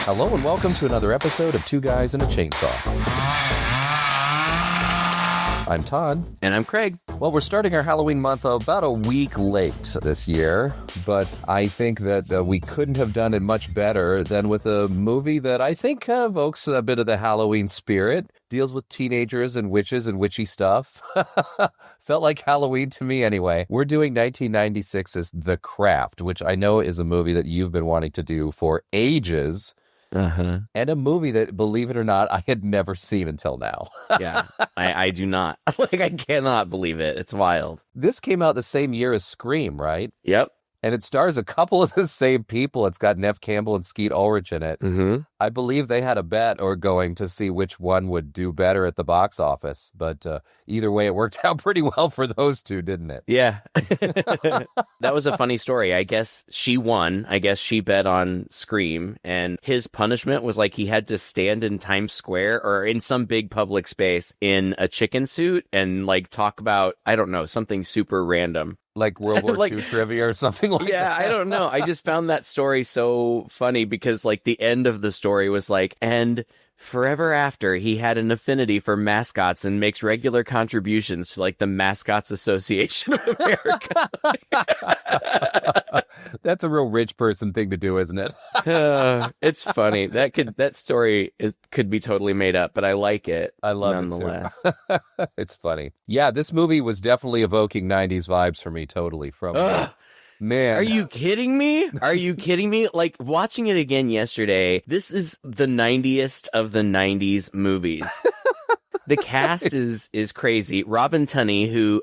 Hello and welcome to another episode of Two Guys and a Chainsaw. I'm Todd. And I'm Craig. Well, we're starting our Halloween month about a week late this year, but I think that we couldn't have done it much better than with a movie that I think evokes a bit of the Halloween spirit, deals with teenagers and witches and witchy stuff. Felt like Halloween to me anyway. We're doing 1996's The Craft, which I know is a movie that you've been wanting to do for ages. Uh-huh. And a movie that, believe it or not, I had never seen until now. Yeah, I do not. I cannot believe it. It's wild. This came out the same year as Scream, right? Yep. And it stars a couple of the same people. It's got Neve Campbell and Skeet Ulrich in it. Mm-hmm. I believe they had a bet or going to see which one would do better at the box office. But either way, it worked out pretty well for those two, didn't it? Yeah. That was a funny story. I guess she won. I guess she bet on Scream. And his punishment was he had to stand in Times Square or in some big public space in a chicken suit and talk about, I don't know, something super random. Like World War II trivia or something like that. Yeah, I don't know. I just found that story so funny because the end of the story was and forever after he had an affinity for mascots and makes regular contributions to the Mascots Association of America. That's a real rich person thing to do, isn't it? It's funny. That story could be totally made up, but I like it. I love nonetheless. it too. It's funny. Yeah, this movie was definitely evoking 90s vibes for me totally from man. Are you kidding me? Are you kidding me? Watching it again yesterday, this is the 90th of the 90s movies. The cast is crazy. Robin Tunney,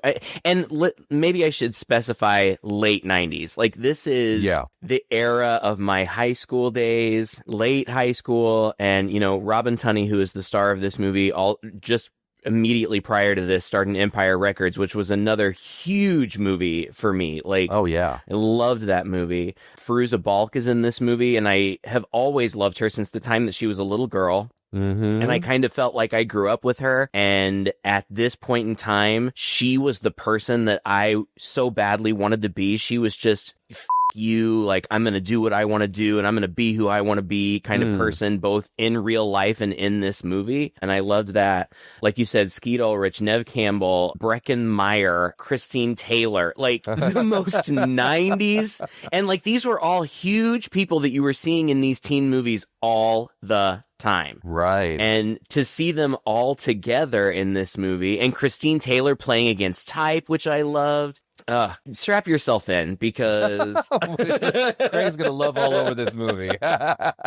maybe I should specify late 90s. This is the era of my high school days, late high school. And, Robin Tunney, who is the star of this movie, just immediately prior to this starting Empire Records, which was another huge movie for me. Oh yeah, I loved that movie. Fairuza Balk is in this movie, and I have always loved her since the time that she was a little girl. Mm-hmm. And I kind of felt like I grew up with her. And at this point in time, she was the person that I so badly wanted to be. She was just you, I'm going to do what I want to do and I'm going to be who I want to be kind of person, both in real life and in this movie. And I loved that. Like you said, Skeet Ulrich, Neve Campbell, Breckin Meyer, Christine Taylor, the most 90s. And these were all huge people that you were seeing in these teen movies all the time. Right. And to see them all together in this movie and Christine Taylor playing against type, which I loved. Strap yourself in because Craig's gonna love all over this movie.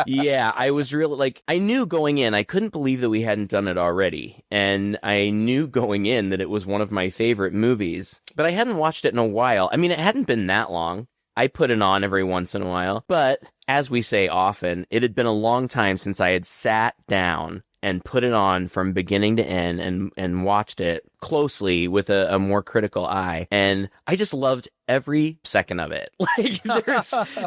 Yeah, I was really I knew going in, I couldn't believe that we hadn't done it already. And I knew going in that it was one of my favorite movies, but I hadn't watched it in a while. I mean, it hadn't been that long. I put it on every once in a while, but as we say often, it had been a long time since I had sat down and put it on from beginning to end and watched it closely with a more critical eye. And I just loved every second of it.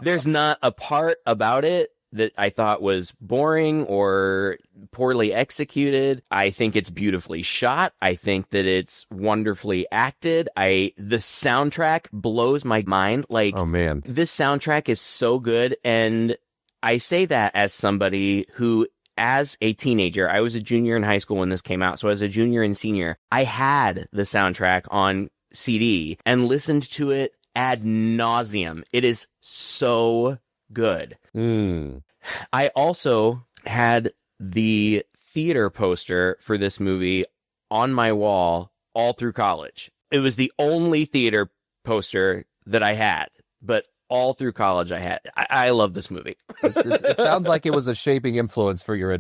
There's not a part about it that I thought was boring or poorly executed. I think it's beautifully shot. I think that it's wonderfully acted. The soundtrack blows my mind. Oh man, this soundtrack is so good. And I say that as somebody who, as a teenager, I was a junior in high school when this came out. So as a junior and senior, I had the soundtrack on CD and listened to it ad nauseum. It is so good. I also had the theater poster for this movie on my wall all through college. It was the only theater poster that I had, but all through college I had. I love this movie. It sounds like it was a shaping influence for your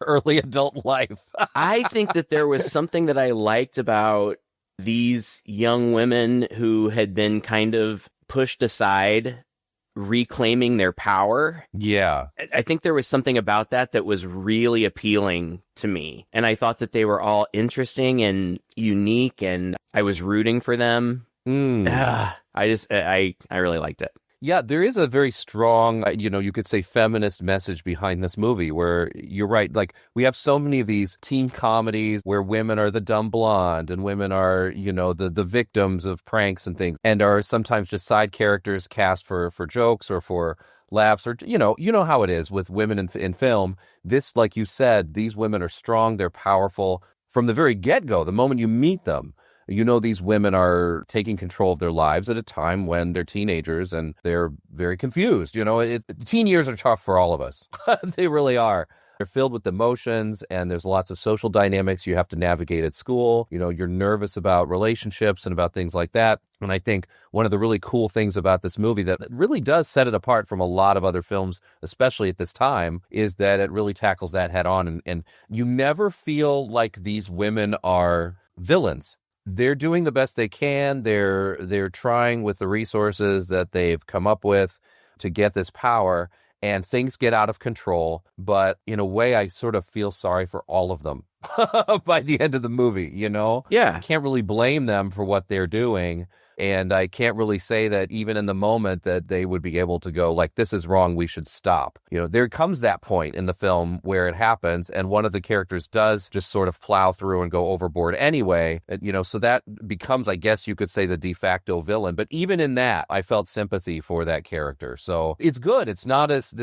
early adult life. I think that there was something that I liked about these young women who had been kind of pushed aside, reclaiming their power. Yeah. I think there was something about that was really appealing to me. And I thought that they were all interesting and unique, and I was rooting for them. I really liked it. Yeah, there is a very strong, you could say feminist message behind this movie where you're right. We have so many of these teen comedies where women are the dumb blonde and women are, the victims of pranks and things and are sometimes just side characters cast for jokes or for laughs, or you know how it is with women in film. This, like you said, these women are strong, they're powerful from the very get-go. The moment you meet them, you know these women are taking control of their lives at a time when they're teenagers and they're very confused. Teen years are tough for all of us. They really are. They're filled with emotions, and there's lots of social dynamics you have to navigate at school. You're nervous about relationships and about things like that. And I think one of the really cool things about this movie that really does set it apart from a lot of other films, especially at this time, is that it really tackles that head on. And you never feel like these women are villains. They're doing the best they can. They're trying with the resources that they've come up with to get this power. And things get out of control, but in a way, I sort of feel sorry for all of them by the end of the movie, Yeah. I can't really blame them for what they're doing, and I can't really say that even in the moment that they would be able to go, like, this is wrong, we should stop. There comes that point in the film where it happens, and one of the characters does just sort of plow through and go overboard anyway, so that becomes, I guess you could say, the de facto villain. But even in that, I felt sympathy for that character. So it's good. It's not it's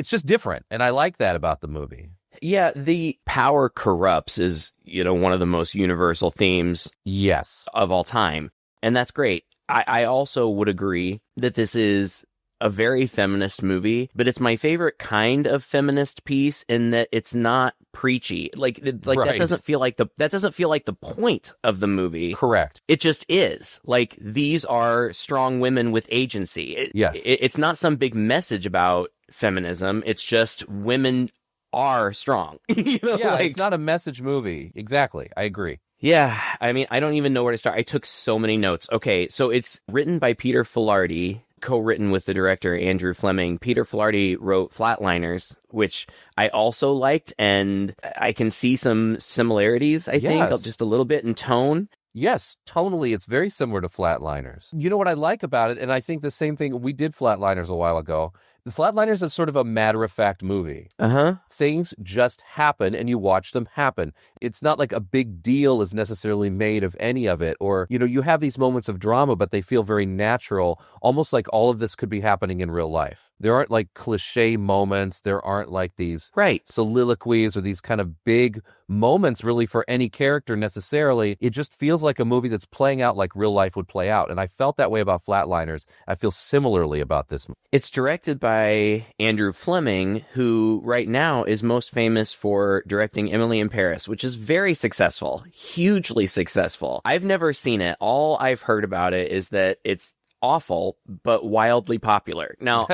just different, and I like that about the movie. Yeah, the power corrupts is, one of the most universal themes Yes. of all time. And that's great. I also would agree that this is a very feminist movie, but it's my favorite kind of feminist piece in that it's not preachy. Like Right. that doesn't feel like the point of the movie. Correct. It just is. Like, these are strong women with agency. Yes. It's not some big message about feminism. It's just women are strong. It's not a message movie. Exactly. I agree. Yeah, I mean, I don't even know where to start. I took so many notes. Okay, so it's written by Peter Filardi, co-written with the director Andrew Fleming. Peter Filardi wrote Flatliners, which I also liked, and I can see some similarities, I think, just a little bit in tone. Yes, tonally, it's very similar to Flatliners. You know what I like about it, and I think the same thing, we did Flatliners a while ago. The Flatliners is sort of a matter-of-fact movie. Uh-huh. Things just happen, and you watch them happen. It's not like a big deal is necessarily made of any of it, or, you have these moments of drama, but they feel very natural, almost like all of this could be happening in real life. There aren't like cliche moments. There aren't like these soliloquies or these kind of big moments really for any character necessarily. It just feels like a movie that's playing out like real life would play out. And I felt that way about Flatliners. I feel similarly about this movie. It's directed by Andrew Fleming, who right now is most famous for directing Emily in Paris, which is very successful, hugely successful. I've never seen it. All I've heard about it is that it's awful, but wildly popular. Now,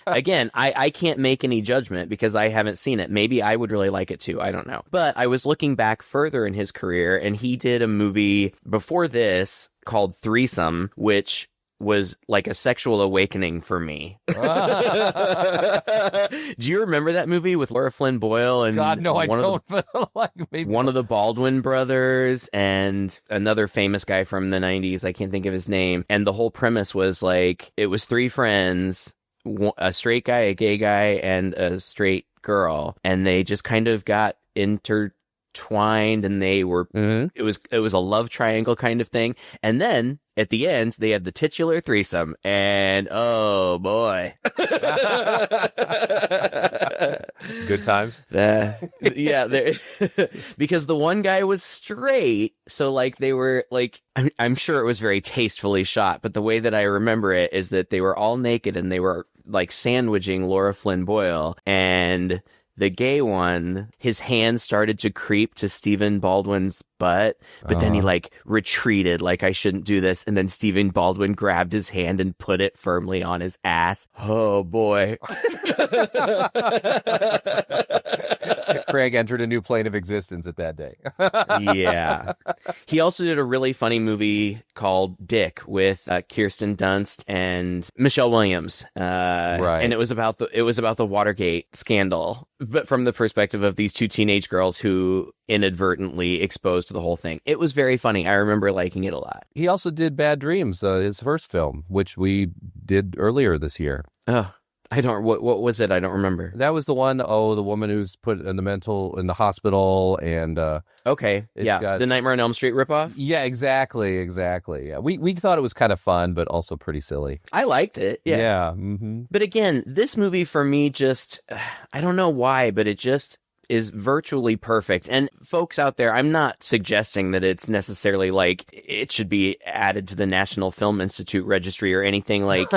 again, I can't make any judgment because I haven't seen it. Maybe I would really like it too. I don't know. But I was looking back further in his career, and he did a movie before this called Threesome, which was like a sexual awakening for me. Do you remember that movie with Laura Flynn Boyle and God, no, I don't. One of the Baldwin brothers and another famous guy from the 90s. I can't think of his name. And the whole premise was like, it was three friends, a straight guy, a gay guy, and a straight girl. And they just kind of got intertwined, and they were, it was a love triangle kind of thing. And then at the end, they had the titular threesome, and oh boy. Good times. Because the one guy was straight, so like they were like, I'm sure it was very tastefully shot, but the way that I remember it is that they were all naked and they were like sandwiching Laura Flynn Boyle, and the gay one, his hand started to creep to Stephen Baldwin's butt, but then he like retreated, like, I shouldn't do this. And then Stephen Baldwin grabbed his hand and put it firmly on his ass. Oh boy. Craig entered a new plane of existence at that day. Yeah. He also did a really funny movie called Dick with Kirsten Dunst and Michelle Williams. Right. And it was about the Watergate scandal, but from the perspective of these two teenage girls who inadvertently exposed to the whole thing. It was very funny. I remember liking it a lot. He also did Bad Dreams, his first film, which we did earlier this year. Oh, What was it? I don't remember. That was the one, the woman who's put in the hospital, and Okay, the Nightmare on Elm Street ripoff? Yeah, exactly. Yeah. We thought it was kind of fun, but also pretty silly. I liked it, yeah. Yeah. Mm-hmm. But again, this movie for me just, I don't know why, but it just is virtually perfect. And folks out there, I'm not suggesting that it's necessarily like it should be added to the National Film Institute registry or anything. Like,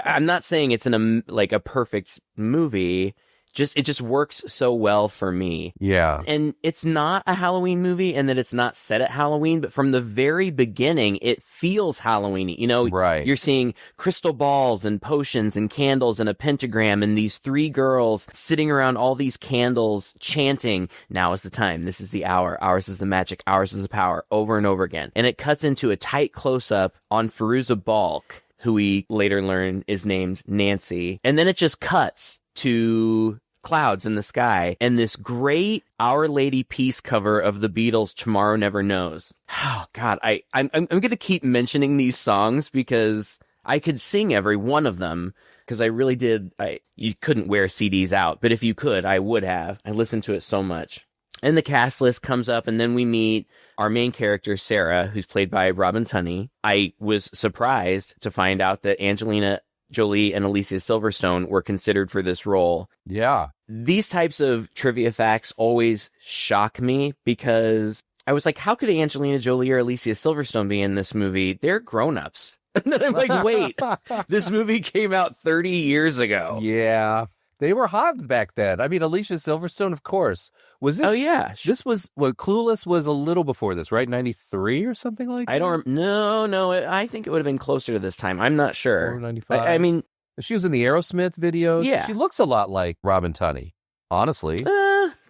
I'm not saying it's a perfect movie. It just works so well for me. Yeah. And it's not a Halloween movie, and that it's not set at Halloween, but from the very beginning, it feels Halloweeny. You know, right. You're seeing crystal balls and potions and candles and a pentagram and these three girls sitting around all these candles chanting, "Now is the time. This is the hour. Ours is the magic. Ours is the power," over and over again. And it cuts into a tight close-up on Fairuza Balk, who we later learn is named Nancy. And then it just cuts to clouds in the sky and this great Our Lady piece cover of the Beatles' Tomorrow Never Knows. Oh God, I'm going to keep mentioning these songs because I could sing every one of them, because I really did. You couldn't wear CDs out, but if you could, I would have. I listened to it so much. And the cast list comes up, and then we meet our main character, Sarah, who's played by Robin Tunney. I was surprised to find out that Angelina Jolie and Alicia Silverstone were considered for this role. Yeah. These types of trivia facts always shock me, because I was like, how could Angelina Jolie or Alicia Silverstone be in this movie? They're grown-ups. And then I'm like, wait, this movie came out 30 years ago. Yeah. They were hot back then. I mean, Alicia Silverstone, of course. Was this? Oh, yeah. This was, Clueless was a little before this, right? 93 or something like that? I don't, no, I think it would have been closer to this time. I'm not sure. Or 95. I mean, she was in the Aerosmith videos. Yeah. She looks a lot like Robin Tunney, honestly.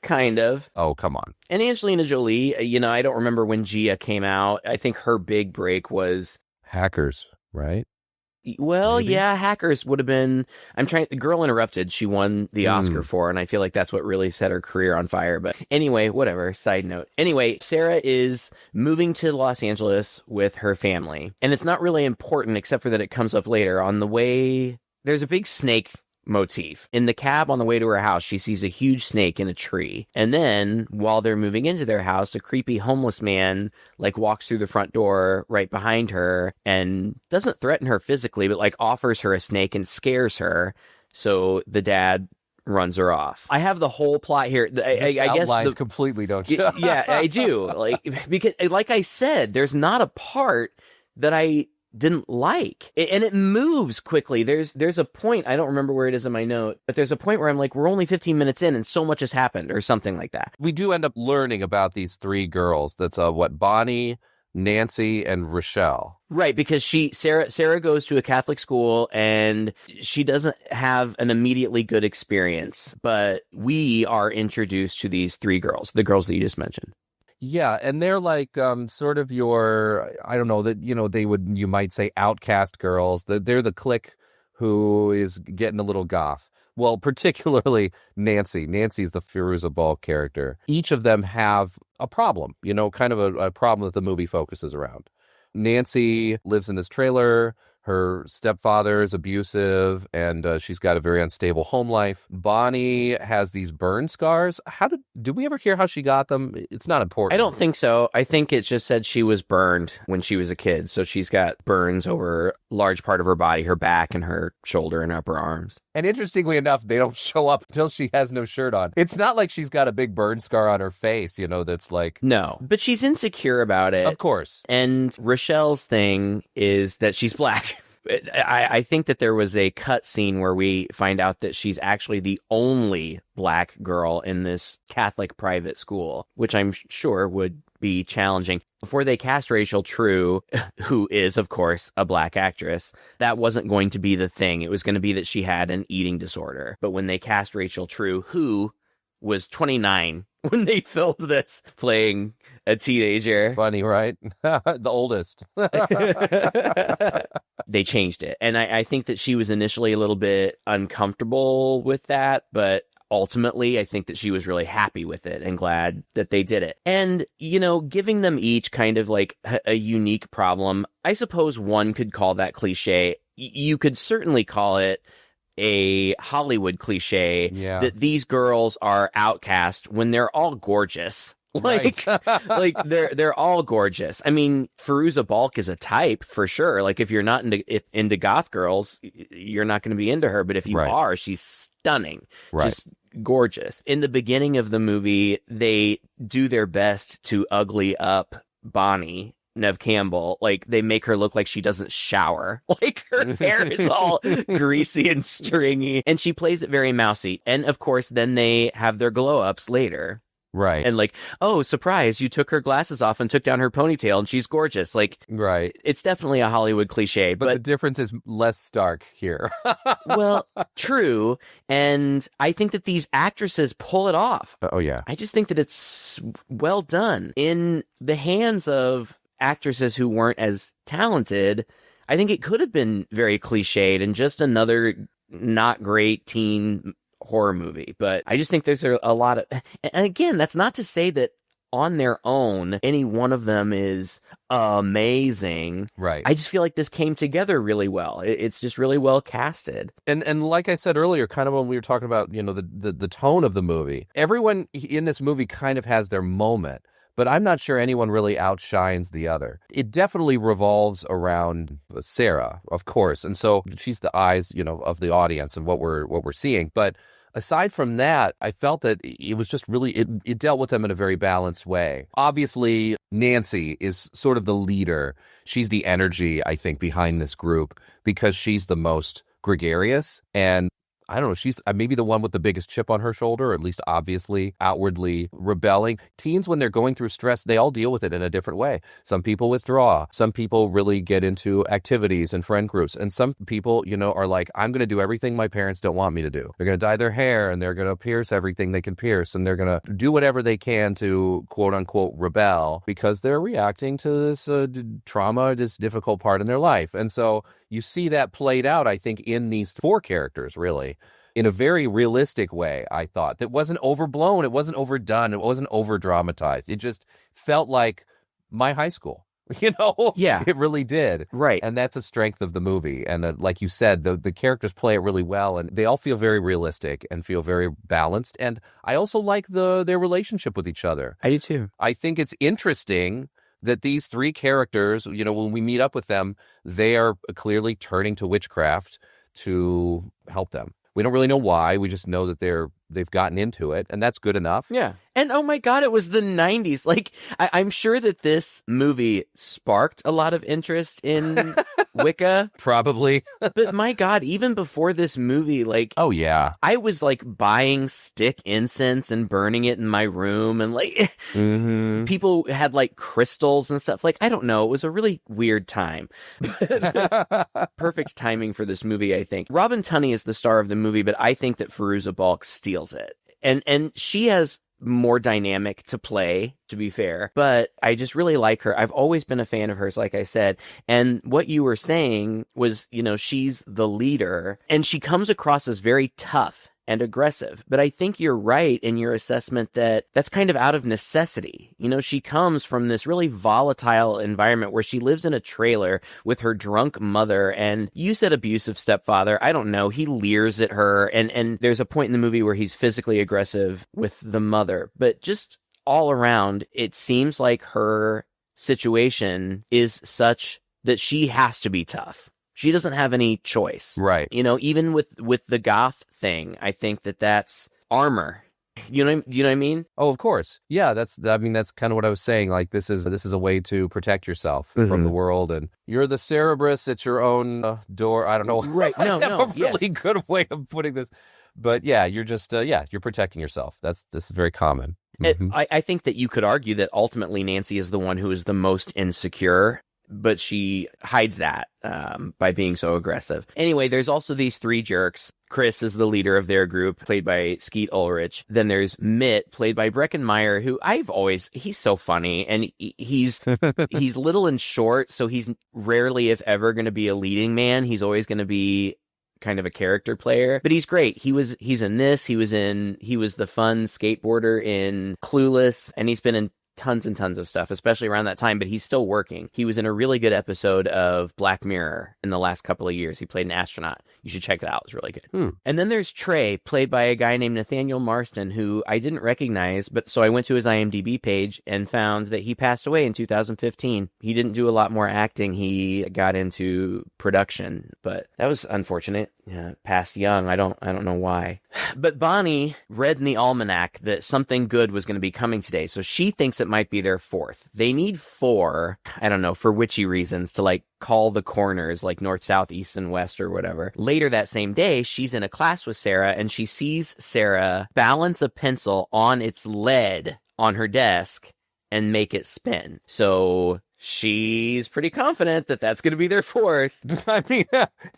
Kind of. Oh, come on. And Angelina Jolie, I don't remember when Gia came out. I think her big break was Hackers, right? Well, Maybe? yeah, Hackers would have been. The Girl Interrupted, she won the Oscar for, and I feel like that's what really set her career on fire. But anyway, whatever, side note. Anyway, Sarah is moving to Los Angeles with her family, and it's not really important except for that it comes up later. On the way, there's a big snake motif. In the cab on the way to her house, she sees a huge snake in a tree. And then, while they're moving into their house, a creepy homeless man, walks through the front door right behind her and doesn't threaten her physically, but, offers her a snake and scares her. So the dad runs her off. I have the whole plot here. I guess completely, don't you? Yeah, I do. Because, like I said, there's not a part that I didn't like, and it moves quickly. There's a point, I don't remember where it is in my note, but there's a point where I'm like, we're only 15 minutes in and so much has happened, or something like that. We do end up learning about these three girls. That's Bonnie, Nancy, and Rochelle. Right, because Sarah goes to a Catholic school and she doesn't have an immediately good experience, but we are introduced to these three girls, the girls that you just mentioned. Yeah, and they're sort of your, I don't know, that, you might say outcast girls. They're the clique who is getting a little goth. Well, particularly Nancy. Nancy's the Fairuza Balk character. Each of them have a problem, kind of a problem that the movie focuses around. Nancy lives in this trailer. Her stepfather is abusive, and she's got a very unstable home life. Bonnie has these burn scars. Did we ever hear how she got them? It's not important. I don't think so. I think it just said she was burned when she was a kid. So she's got burns over a large part of her body, her back and her shoulder and upper arms. And interestingly enough, they don't show up until she has no shirt on. It's not like she's got a big burn scar on her face, that's No, but she's insecure about it. Of course. And Rochelle's thing is that she's black. I think that there was a cut scene where we find out that she's actually the only black girl in this Catholic private school, which I'm sure would be challenging. Before they cast Rachel True, who is, of course, a black actress, that wasn't going to be the thing. It was going to be that she had an eating disorder. But when they cast Rachel True, who was 29 when they filmed this, playing a teenager. Funny, right? The oldest. They changed it. And I think that she was initially a little bit uncomfortable with that, but ultimately, I think that she was really happy with it and glad that they did it. And, giving them each kind of a unique problem, I suppose one could call that cliche. You could certainly call it a Hollywood cliche Yeah. that these girls are outcast when they're all gorgeous. Like, Right. like they're all gorgeous. I mean, Fairuza Balk is a type for sure. Like, if you're not into goth girls, you're not going to be into her. But if you Right. are, she's stunning, Right. just gorgeous. In the beginning of the movie, they do their best to ugly up Bonnie. Neve Campbell, like, they make her look like she doesn't shower. Like, her hair is all greasy and stringy, and she plays it very mousy. And of course, then they have their glow ups later. Right. And like, oh, surprise, you took her glasses off and took down her ponytail and she's gorgeous. Like, Right. it's definitely a Hollywood cliche, But the difference is less stark here. well, true. And I think that these actresses pull it off. Oh, yeah. I just think that it's well done in the hands of actresses who weren't as talented. I think it could have been very cliched and just another not great teen horror movie. But I just think there's a lot of, and again, that's not to say that on their own, any one of them is amazing. Right. I just feel like this came together really well. It's just really well casted. And like I said earlier, kind of when we were talking about, you know, the tone of the movie, everyone in this movie kind of has their moment. But I'm not sure anyone really outshines the other. It definitely revolves around Sarah, of course. And so she's the eyes, you know, of the audience and what we're seeing. But aside from that, I felt that it was just really, it dealt with them in a very balanced way. Obviously, Nancy is sort of the leader. She's the energy, I think, behind this group because she's the most gregarious and I don't know, she's maybe the one with the biggest chip on her shoulder, or at least obviously outwardly rebelling. Teens, when they're going through stress, they all deal with it in a different way. Some people withdraw. Some people really get into activities and friend groups. And some people, you know, are like, I'm going to do everything my parents don't want me to do. They're going to dye their hair and they're going to pierce everything they can pierce. And they're going to do whatever they can to quote unquote rebel because they're reacting to this trauma, this difficult part in their life. And so you see that played out, I think, in these four characters, really, in a very realistic way, I thought. That wasn't overblown, it wasn't overdone, it wasn't over-dramatized. It just felt like my high school, you know? Yeah. It really did. Right. And that's a strength of the movie. And like you said, the characters play it really well, and they all feel very realistic and feel very balanced. And I also like their relationship with each other. I do too. I think it's interesting that these three characters, you know, when we meet up with them, they are clearly turning to witchcraft to help them. We don't really know why. We just know that they've gotten into it, and that's good enough. Yeah. And oh my God, it was the 90s. Like, I'm sure that this movie sparked a lot of interest in Wicca. Probably. But my God, even before this movie, like, Oh, yeah. I was like buying stick incense and burning it in my room. And like, people had like crystals and stuff. Like, I don't know. It was a really weird time. Perfect timing for this movie, I think. Robin Tunney is the star of the movie, but I think that Fairuza Balk steals it. And she has more dynamic to play, to be fair, but I just really like her. I've always been a fan of hers, like I said. And what you were saying was, you know, she's the leader and she comes across as very tough and aggressive. But I think you're right in your assessment that that's kind of out of necessity. You know, she comes from this really volatile environment where she lives in a trailer with her drunk mother, and you said abusive stepfather. I don't know. He leers at her, and there's a point in the movie where he's physically aggressive with the mother. But just all around, it seems like her situation is such that she has to be tough. She doesn't have any choice. Right. You know, even with the goth thing, I think that's armor. You know what I mean? Oh, of course. Yeah, that's kind of what I was saying. Like, this is a way to protect yourself from the world, and you're the Cerberus at your own door. I don't know. Right. No, I have no. a really good way of putting this. But yeah, you're just, you're protecting yourself. This is very common. I think that you could argue that ultimately Nancy is the one who is the most insecure, but she hides that by being so aggressive. Anyway, there's also these three jerks. Chris is the leader of their group, played by Skeet Ulrich. Then there's Mitt, played by Breckenmeyer, who he's so funny, and he's little and short, so he's rarely, if ever, going to be a leading man. He's always going to be kind of a character player, but he's great. He's in this. He was the fun skateboarder in Clueless, and he's been in tons and tons of stuff, especially around that time, but he's still working. He was in a really good episode of Black Mirror in the last couple of years. He played an astronaut. You should check it out. It's really good. And then there's Trey, played by a guy named Nathaniel Marston, who I didn't recognize, but so I went to his IMDb page and found that he passed away in 2015. He didn't do a lot more acting. He got into production, but that was unfortunate. Yeah, passed young. I don't know why. But Bonnie read in the almanac that something good was going to be coming today, so she thinks it might be their fourth. They need 4, I don't know, for witchy reasons, to like call the corners, like north, south, east, and west or whatever. Later that same day, she's in a class with Sarah, and she sees Sarah balance a pencil on its lead on her desk and make it spin. So she's pretty confident that that's going to be their fourth. I mean,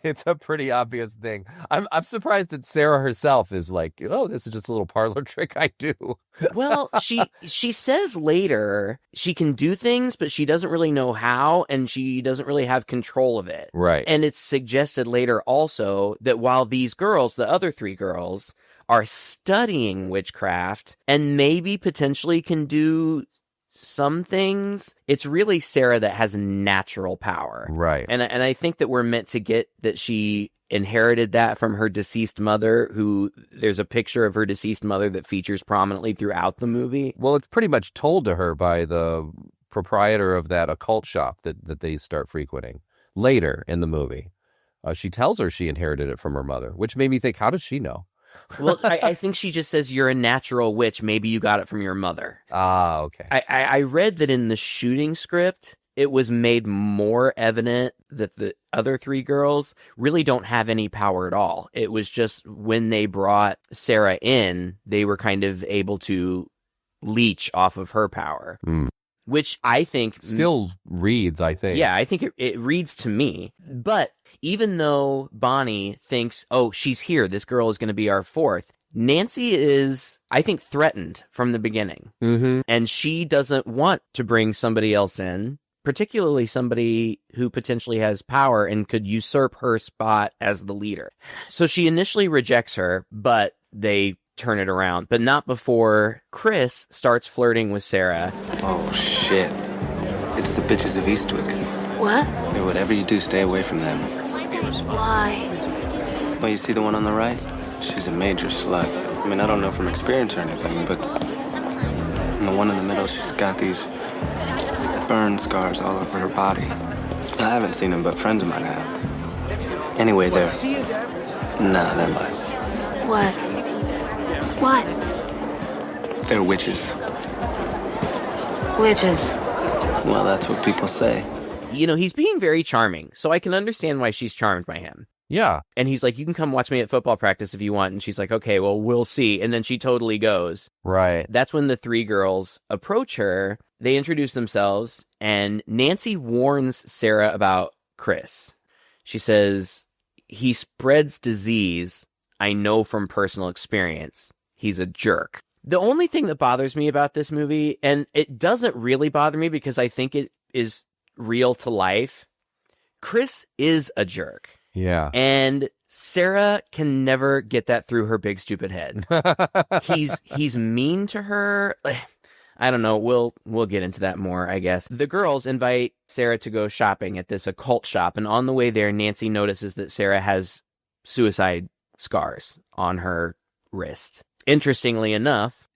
it's a pretty obvious thing. I'm surprised that Sarah herself is like, oh, this is just a little parlor trick I do. Well, she says later she can do things, but she doesn't really know how, and she doesn't really have control of it. Right. And it's suggested later also that while these girls, the other 3 girls, are studying witchcraft and maybe potentially can do some things, it's really Sarah that has natural power. Right. And I think that we're meant to get that she inherited that from her deceased mother, who there's a picture of her deceased mother that features prominently throughout the movie. Well, it's pretty much told to her by the proprietor of that occult shop that they start frequenting later in the movie. She tells her she inherited it from her mother, which made me think, how does she know? Well, I think she just says you're a natural witch. Maybe you got it from your mother. Ah, okay. I read that in the shooting script, it was made more evident that the other 3 girls really don't have any power at all. It was just when they brought Sarah in, they were kind of able to leech off of her power. Which I think still reads, I think. Yeah, I think it reads to me. But even though Bonnie thinks, oh, she's here, this girl is going to be our fourth, Nancy is, I think, threatened from the beginning. Mm-hmm. And she doesn't want to bring somebody else in, particularly somebody who potentially has power and could usurp her spot as the leader. So she initially rejects her, but they turn it around, but not before Chris starts flirting with Sarah. Oh, shit. It's the bitches of Eastwick. What? Hey, whatever you do, stay away from them. Why? Well, you see the one on the right? She's a major slut. I mean, I don't know from experience or anything, but... And the one in the middle, she's got these burn scars all over her body. I haven't seen them, but friends of mine have. Anyway, they're... Nah, never mind. What? What? They're witches. Witches. Well, that's what people say. You know, he's being very charming, so I can understand why she's charmed by him. Yeah. And he's like, you can come watch me at football practice if you want. And she's like, okay, well, we'll see. And then she totally goes. Right. That's when the 3 girls approach her. They introduce themselves, and Nancy warns Sarah about Chris. She says, he spreads disease. I know from personal experience. He's a jerk. The only thing that bothers me about this movie, and it doesn't really bother me because I think it is real to life, Chris is a jerk. Yeah. And Sarah can never get that through her big stupid head. He's mean to her. I don't know. We'll get into that more, I guess. The girls invite Sarah to go shopping at this occult shop, and on the way there, Nancy notices that Sarah has suicide scars on her wrist. Interestingly enough,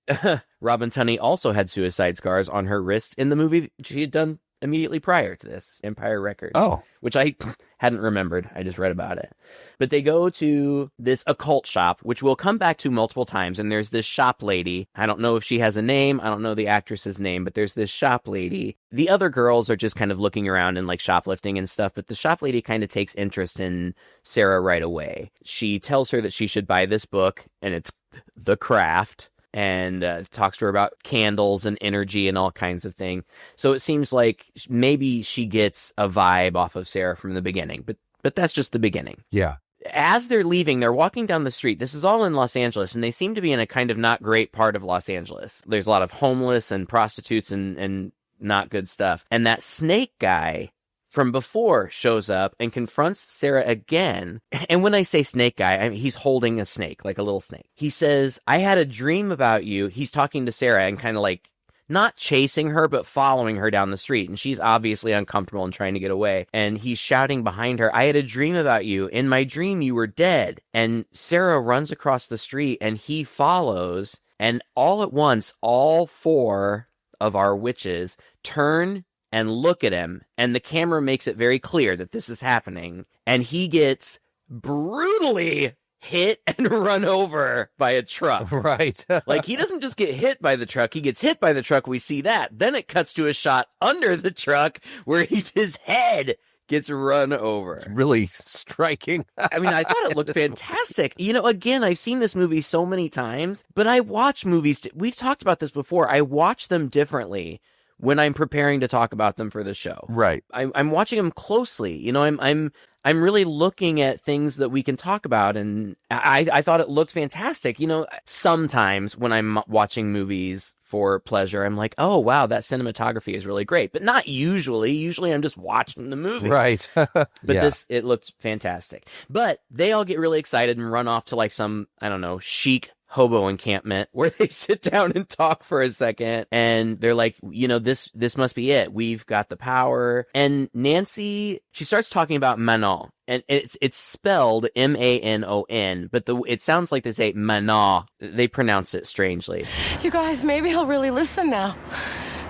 Robin Tunney also had suicide scars on her wrist in the movie she had done immediately prior to this, Empire Records. Oh. Which I hadn't remembered. I just read about it. But they go to this occult shop, which we'll come back to multiple times, and there's this shop lady. I don't know if she has a name. I don't know the actress's name, but there's this shop lady. The other girls are just kind of looking around and like shoplifting and stuff, but the shop lady kind of takes interest in Sarah right away. She tells her that she should buy this book, and it's The Craft, and talks to her about candles and energy and all kinds of things. So it seems like maybe she gets a vibe off of Sarah from the beginning, but that's just the beginning. Yeah. As they're leaving, they're walking down the street. This is all in Los Angeles, and they seem to be in a kind of not great part of Los Angeles. There's a lot of homeless and prostitutes and not good stuff. And that snake guy from before shows up and confronts Sarah again. And when I say snake guy, I mean, he's holding a snake, like a little snake. He says, I had a dream about you. He's talking to Sarah and kind of like not chasing her, but following her down the street. And she's obviously uncomfortable and trying to get away. And he's shouting behind her, "I had a dream about you. In my dream, you were dead." And Sarah runs across the street and he follows. And all at once, all 4 of our witches turn and look at him. And the camera makes it very clear that this is happening. And he gets brutally hit and run over by a truck. Right. Like, he doesn't just get hit by the truck, he gets hit by the truck. We see that. Then it cuts to a shot under the truck where his head gets run over. It's really striking. I mean, I thought it looked fantastic. You know, again, I've seen this movie so many times, but I watch movies. We've talked about this before. I watch them differently when I'm preparing to talk about them for the show. Right. I'm watching them closely. You know, I'm really looking at things that we can talk about, and I thought it looked fantastic. You know, sometimes when I'm watching movies for pleasure, I'm like, oh, wow, that cinematography is really great. But not usually. Usually I'm just watching the movie. Right. But Yeah. it looked fantastic. But they all get really excited and run off to like some, I don't know, chic hobo encampment where they sit down and talk for a second, and they're like, you know, this must be it. We've got the power. And Nancy, she starts talking about Manon, and it's spelled Manon, but it sounds like they say Manon. They pronounce it strangely. You guys, maybe he'll really listen now.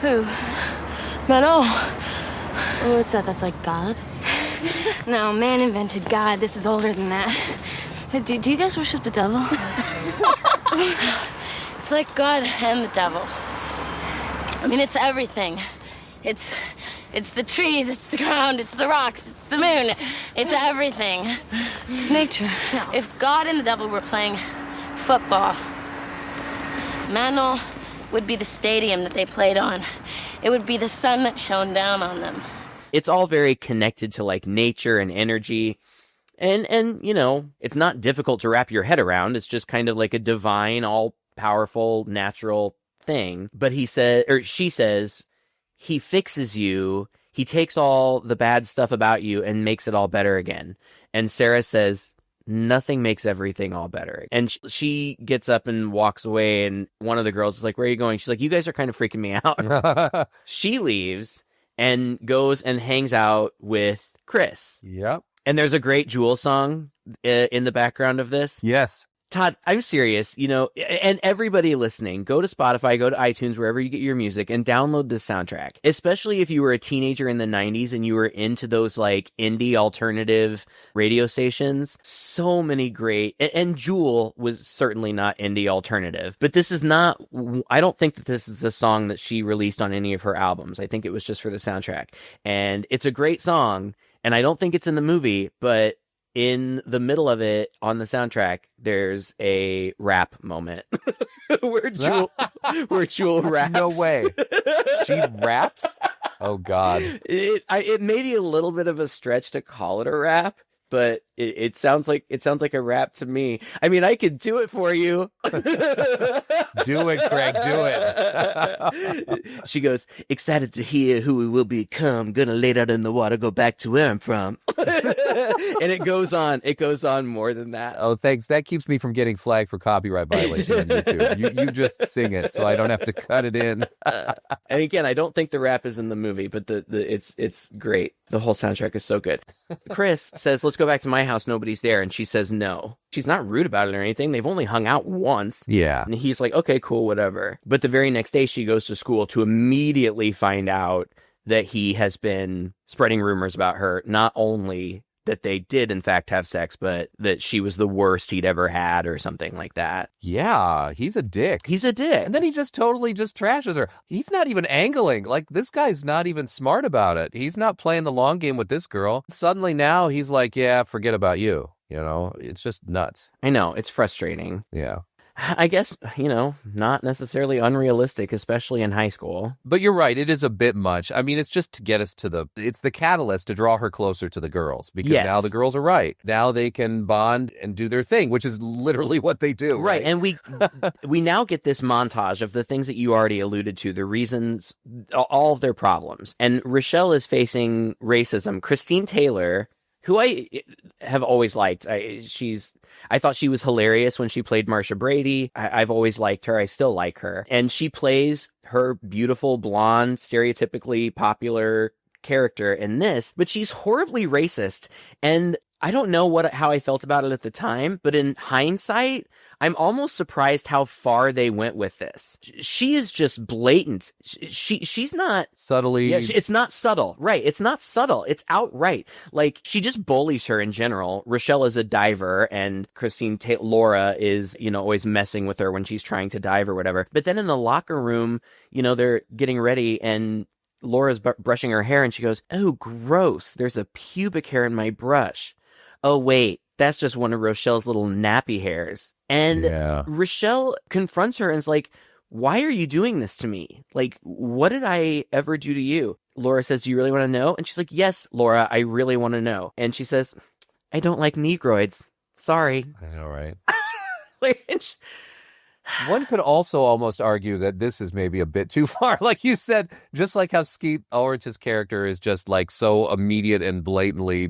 Who? Manon. Oh, what's that? That's like God? No, man invented God. This is older than that. Do you guys worship the devil? It's like God and the devil. I mean, it's everything. It's the trees, it's the ground, it's the rocks, it's the moon. It's everything. It's nature. If God and the devil were playing football, Manon would be the stadium that they played on. It would be the sun that shone down on them. It's all very connected to like nature and energy. And you know, it's not difficult to wrap your head around. It's just kind of like a divine, all-powerful, natural thing. But she says, he fixes you. He takes all the bad stuff about you and makes it all better again. And Sarah says, nothing makes everything all better. And she gets up and walks away. And one of the girls is like, where are you going? She's like, you guys are kind of freaking me out. She leaves and goes and hangs out with Chris. Yep. And there's a great Jewel song in the background of this. Yes. Todd, I'm serious, you know, and everybody listening, go to Spotify, go to iTunes, wherever you get your music, and download this soundtrack. Especially if you were a teenager in the 90s and you were into those like indie alternative radio stations. So many great, and Jewel was certainly not indie alternative, but this is not, I don't think that this is a song that she released on any of her albums. I think it was just for the soundtrack. And it's a great song, and I don't think it's in the movie, but in the middle of it, on the soundtrack, there's a rap moment where Jewel raps. No way. She raps? Oh, God. It may be a little bit of a stretch to call it a rap, but it sounds like a rap to me. I mean, I could do it for you. Do it, Craig. Do it. She goes, excited to hear who we will become. Gonna lay down in the water, go back to where I'm from. And it goes on. It goes on more than that. Oh, thanks. That keeps me from getting flagged for copyright violation on YouTube. You just sing it, so I don't have to cut it in. And again, I don't think the rap is in the movie, but it's great. The whole soundtrack is so good. Chris says, let's go back to my house. Nobody's there. And she says no. She's not rude about it or anything. They've only hung out once. Yeah. And he's like, okay, cool, whatever. But the very next day she goes to school to immediately find out that he has been spreading rumors about her. Not only that they did in fact have sex, but that she was the worst he'd ever had or something like that. Yeah, he's a dick. He's a dick. And then he just totally just trashes her. He's not even angling. Like, this guy's not even smart about it. He's not playing the long game with this girl. Suddenly now he's like, yeah, forget about you. You know, it's just nuts. I know, it's frustrating. Yeah. I guess, you know, not necessarily unrealistic, especially in high school. But you're right. It is a bit much. I mean, it's just to get us to it's the catalyst to draw her closer to the girls. Because now the girls are right. Now they can bond and do their thing, which is literally what they do. Right. And we now get this montage of the things that you already alluded to, the reasons, all of their problems. And Rochelle is facing racism. Christine Taylor, who I have always liked. I thought she was hilarious when she played Marsha Brady. I've always liked her. I still like her. And she plays her beautiful, blonde, stereotypically popular character in this, but she's horribly racist. And I don't know how I felt about it at the time, but in hindsight, I'm almost surprised how far they went with this. She is just blatant. She's not subtly. Yeah, it's not subtle. Right. It's not subtle. It's outright. Like, she just bullies her in general. Rochelle is a diver, and Laura is, always messing with her when she's trying to dive or whatever. But then in the locker room, they're getting ready, and Laura's brushing her hair, and she goes, "Oh, gross. There's a pubic hair in my brush. Oh, wait. That's just one of Rochelle's little nappy hairs." And Rochelle confronts her and is like, "Why are you doing this to me? Like, what did I ever do to you?" Laura says, "Do you really want to know?" And she's like, "Yes, Laura, I really want to know." And she says, "I don't like Negroids. Sorry." I know, right? One could also almost argue that this is maybe a bit too far. Like you said, just like how Skeet Ulrich's character is just like so immediate and blatantly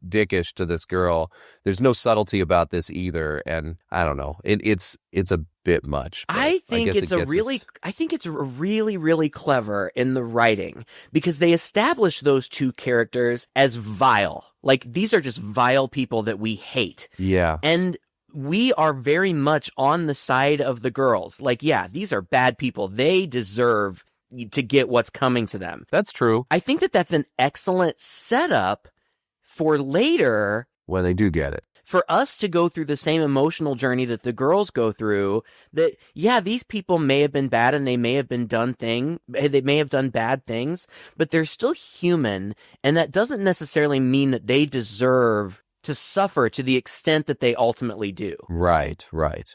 dickish to this girl. There's no subtlety about this either. And I don't know. It's a bit much. I think it's really, really clever in the writing, because they establish those two characters as vile. Like, these are just vile people that we hate. Yeah. And we are very much on the side of the girls. Like, yeah, these are bad people. They deserve to get what's coming to them. That's true. I think that that's an excellent setup for later. When they do get it. For us to go through the same emotional journey that the girls go through, that, yeah, these people may have been bad and they may have they may have done bad things, but they're still human. And that doesn't necessarily mean that they deserve to suffer to the extent that they ultimately do. Right.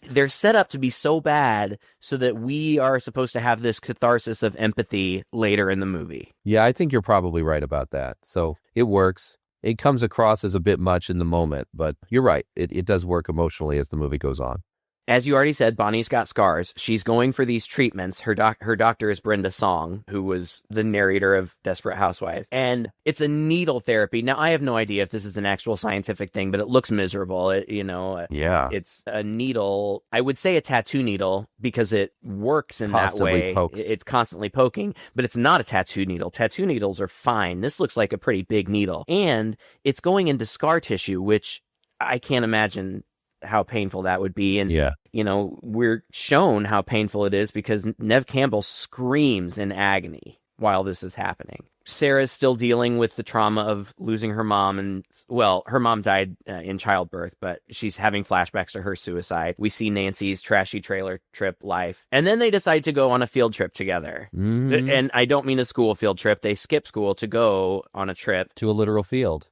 They're set up to be so bad so that we are supposed to have this catharsis of empathy later in the movie. Yeah, I think you're probably right about that. So it works. It comes across as a bit much in the moment, but you're right. It does work emotionally as the movie goes on. As you already said, Bonnie's got scars. She's going for these treatments. Her doctor is Brenda Song, who was the narrator of Desperate Housewives. And it's a needle therapy. Now, I have no idea if this is an actual scientific thing, but it looks miserable. Yeah. It's a needle. I would say a tattoo needle, because it works in Constantly that way. pokes. It's constantly poking, but it's not a tattoo needle. Tattoo needles are fine. This looks like a pretty big needle. And it's going into scar tissue, which I can't imagine how painful that would be. And, we're shown how painful it is because Neve Campbell screams in agony while this is happening. Sarah's still dealing with the trauma of losing her mom, and, well, her mom died in childbirth, but she's having flashbacks to her suicide. We see Nancy's trashy trailer trip life, and then they decide to go on a field trip together. Mm-hmm. And I don't mean a school field trip. They skip school to go on a trip to a literal field.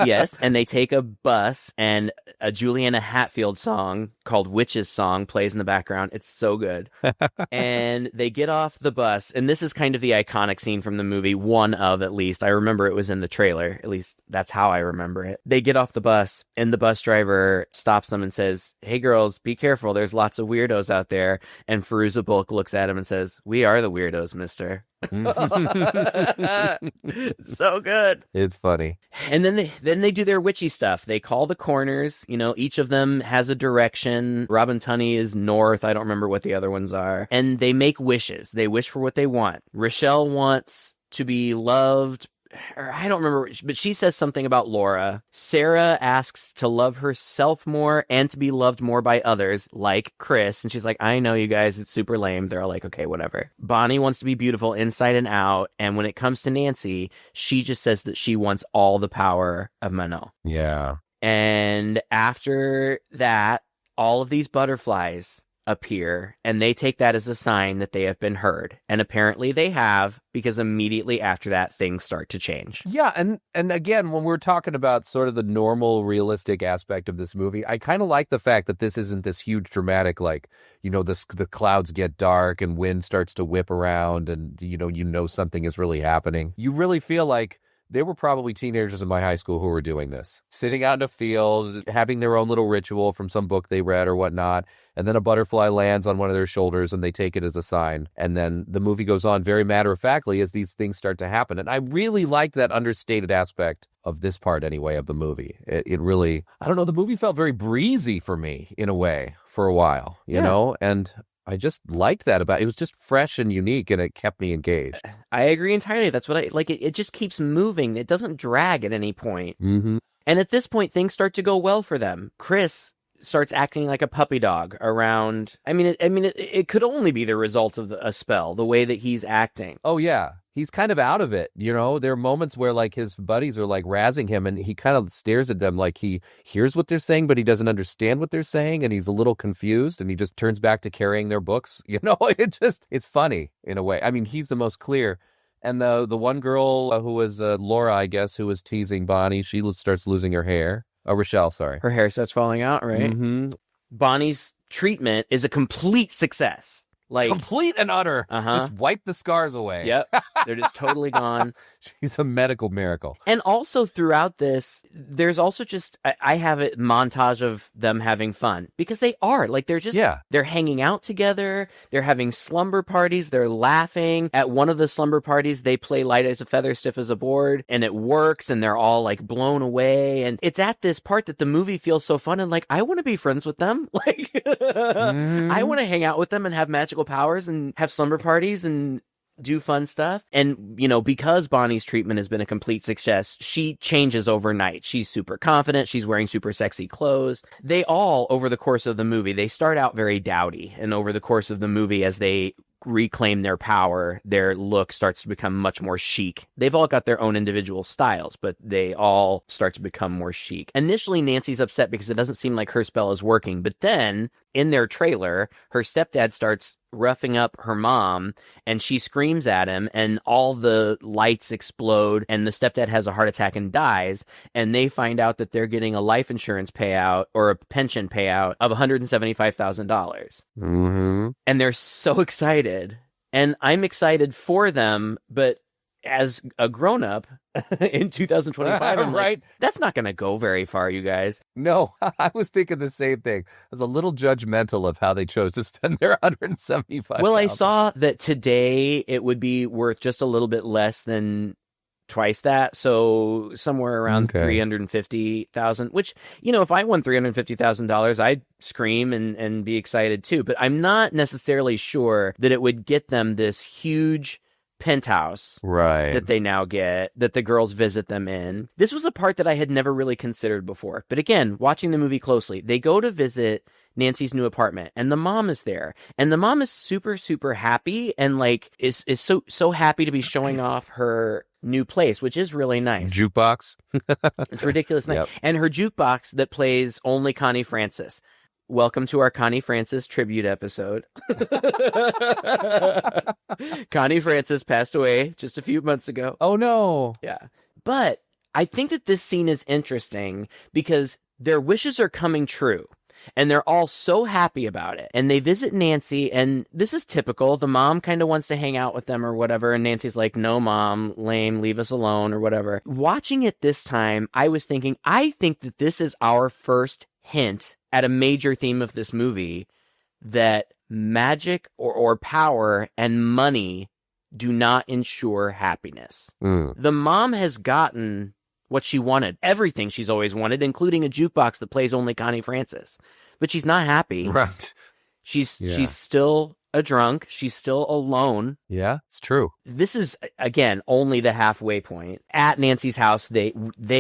Yes, and they take a bus, and a Juliana Hatfield song called Witch's Song plays in the background. It's so good. And they get off the bus, and this is kind of the iconic scene from the movie, one of, at least. I remember it was in the trailer. At least that's how I remember it. They get off the bus, and the bus driver stops them and says, "Hey girls, be careful. There's lots of weirdos out there." And Fairuza Balk looks at him and says, "We are the weirdos, mister." So good. It's funny. And then they do their witchy stuff. They call the corners. Each of them has a direction. Robin Tunney is north. I don't remember what the other ones are. And they make wishes. They wish for what they want. Rochelle wants to be loved. Or I don't remember, but she says something about Laura. Sarah asks to love herself more and to be loved more by others, like Chris. And she's like, "I know, you guys, it's super lame." They're all like, "Okay, whatever." Bonnie wants to be beautiful inside and out. And when it comes to Nancy, she just says that she wants all the power of Manon. Yeah. And after that, all of these butterflies appear, and they take that as a sign that they have been heard. And apparently they have, because immediately after that, things start to change. Yeah, and again, when we're talking about sort of the normal, realistic aspect of this movie, I kind of like the fact that this isn't this huge dramatic, like, the clouds get dark and wind starts to whip around and, something is really happening. You really feel like There were probably teenagers in my high school who were doing this, sitting out in a field, having their own little ritual from some book they read or whatnot, and then a butterfly lands on one of their shoulders and they take it as a sign. And then the movie goes on very matter-of-factly as these things start to happen. And I really liked that understated aspect of this part anyway of the movie. It really, I don't know, the movie felt very breezy for me in a way for a while, you know? And I just liked that about it. It was just fresh and unique, and it kept me engaged. I agree entirely. That's what I like. It just keeps moving. It doesn't drag at any point. Mm-hmm. And at this point, things start to go well for them. Chris starts acting like a puppy dog around. It could only be the result of a spell, the way that he's acting. Oh, yeah. He's kind of out of it, you know? There are moments where, like, his buddies are, like, razzing him, and he kind of stares at them like he hears what they're saying, but he doesn't understand what they're saying, and he's a little confused, and he just turns back to carrying their books. You know, it's funny in a way. I mean, he's the most clear. And the one girl who was Laura, I guess, who was teasing Bonnie, she starts losing her hair. Rochelle, sorry. Her hair starts falling out, right? Mm-hmm. Bonnie's treatment is a complete success. Like complete and utter. Just wipe the scars away. Yep. They're just totally gone. She's a medical miracle. And also throughout this, there's also just, I have a montage of them having fun because they are like, they're just, they're hanging out together. They're having slumber parties. They're laughing. At one of the slumber parties, they play light as a feather, stiff as a board, and it works. And they're all like blown away. And it's at this part that the movie feels so fun. And like, I want to be friends with them. Like, I want to hang out with them and have magical powers and have slumber parties and do fun stuff. And, you know, because Bonnie's treatment has been a complete success, she changes overnight. She's super confident. She's wearing super sexy clothes. They all, over the course of the movie, they start out very dowdy. And over the course of the movie, as they reclaim their power, their look starts to become much more chic. They've all got their own individual styles, but they all start to become more chic. Initially, Nancy's upset because it doesn't seem like her spell is working. But then, in their trailer, her stepdad starts roughing up her mom, and she screams at him, and all the lights explode, and the stepdad has a heart attack and dies, and they find out that they're getting a life insurance payout or a pension payout of $175,000. Mm-hmm. And they're so excited, and I'm excited for them, but as a grown-up in 2025, I'm right? Like, that's not going to go very far, you guys. No, I was thinking the same thing. I was a little judgmental of how they chose to spend their $175,000. Well, I saw that today it would be worth just a little bit less than twice that, so somewhere around $350,000. Which, you know, if I won $350,000, I'd scream and be excited too. But I'm not necessarily sure that it would get them this huge penthouse that they now get, that the girls visit them in. This was a part that I had never really considered before. But again, watching the movie closely, they go to visit Nancy's new apartment, and the mom is there, and the mom is super, super happy, and like is so happy to be showing off her new place, which is really nice. Jukebox. It's ridiculous nice. Yep. And her jukebox that plays only Connie Francis. Welcome to our Connie Francis tribute episode. Connie Francis passed away just a few months ago. Oh, no. Yeah. But I think that this scene is interesting because their wishes are coming true. And they're all so happy about it. And they visit Nancy, and this is typical. The mom kind of wants to hang out with them or whatever. And Nancy's like, no, mom, lame, leave us alone or whatever. Watching it this time, I was thinking, I think that this is our first hint at a major theme of this movie, that magic or power and money do not ensure happiness. The mom has gotten what she wanted, everything she's always wanted, including a jukebox that plays only Connie Francis. But she's not happy. Right. She's still a drunk. She's still alone. Yeah, it's true. This is, again, only the halfway point. At Nancy's house, they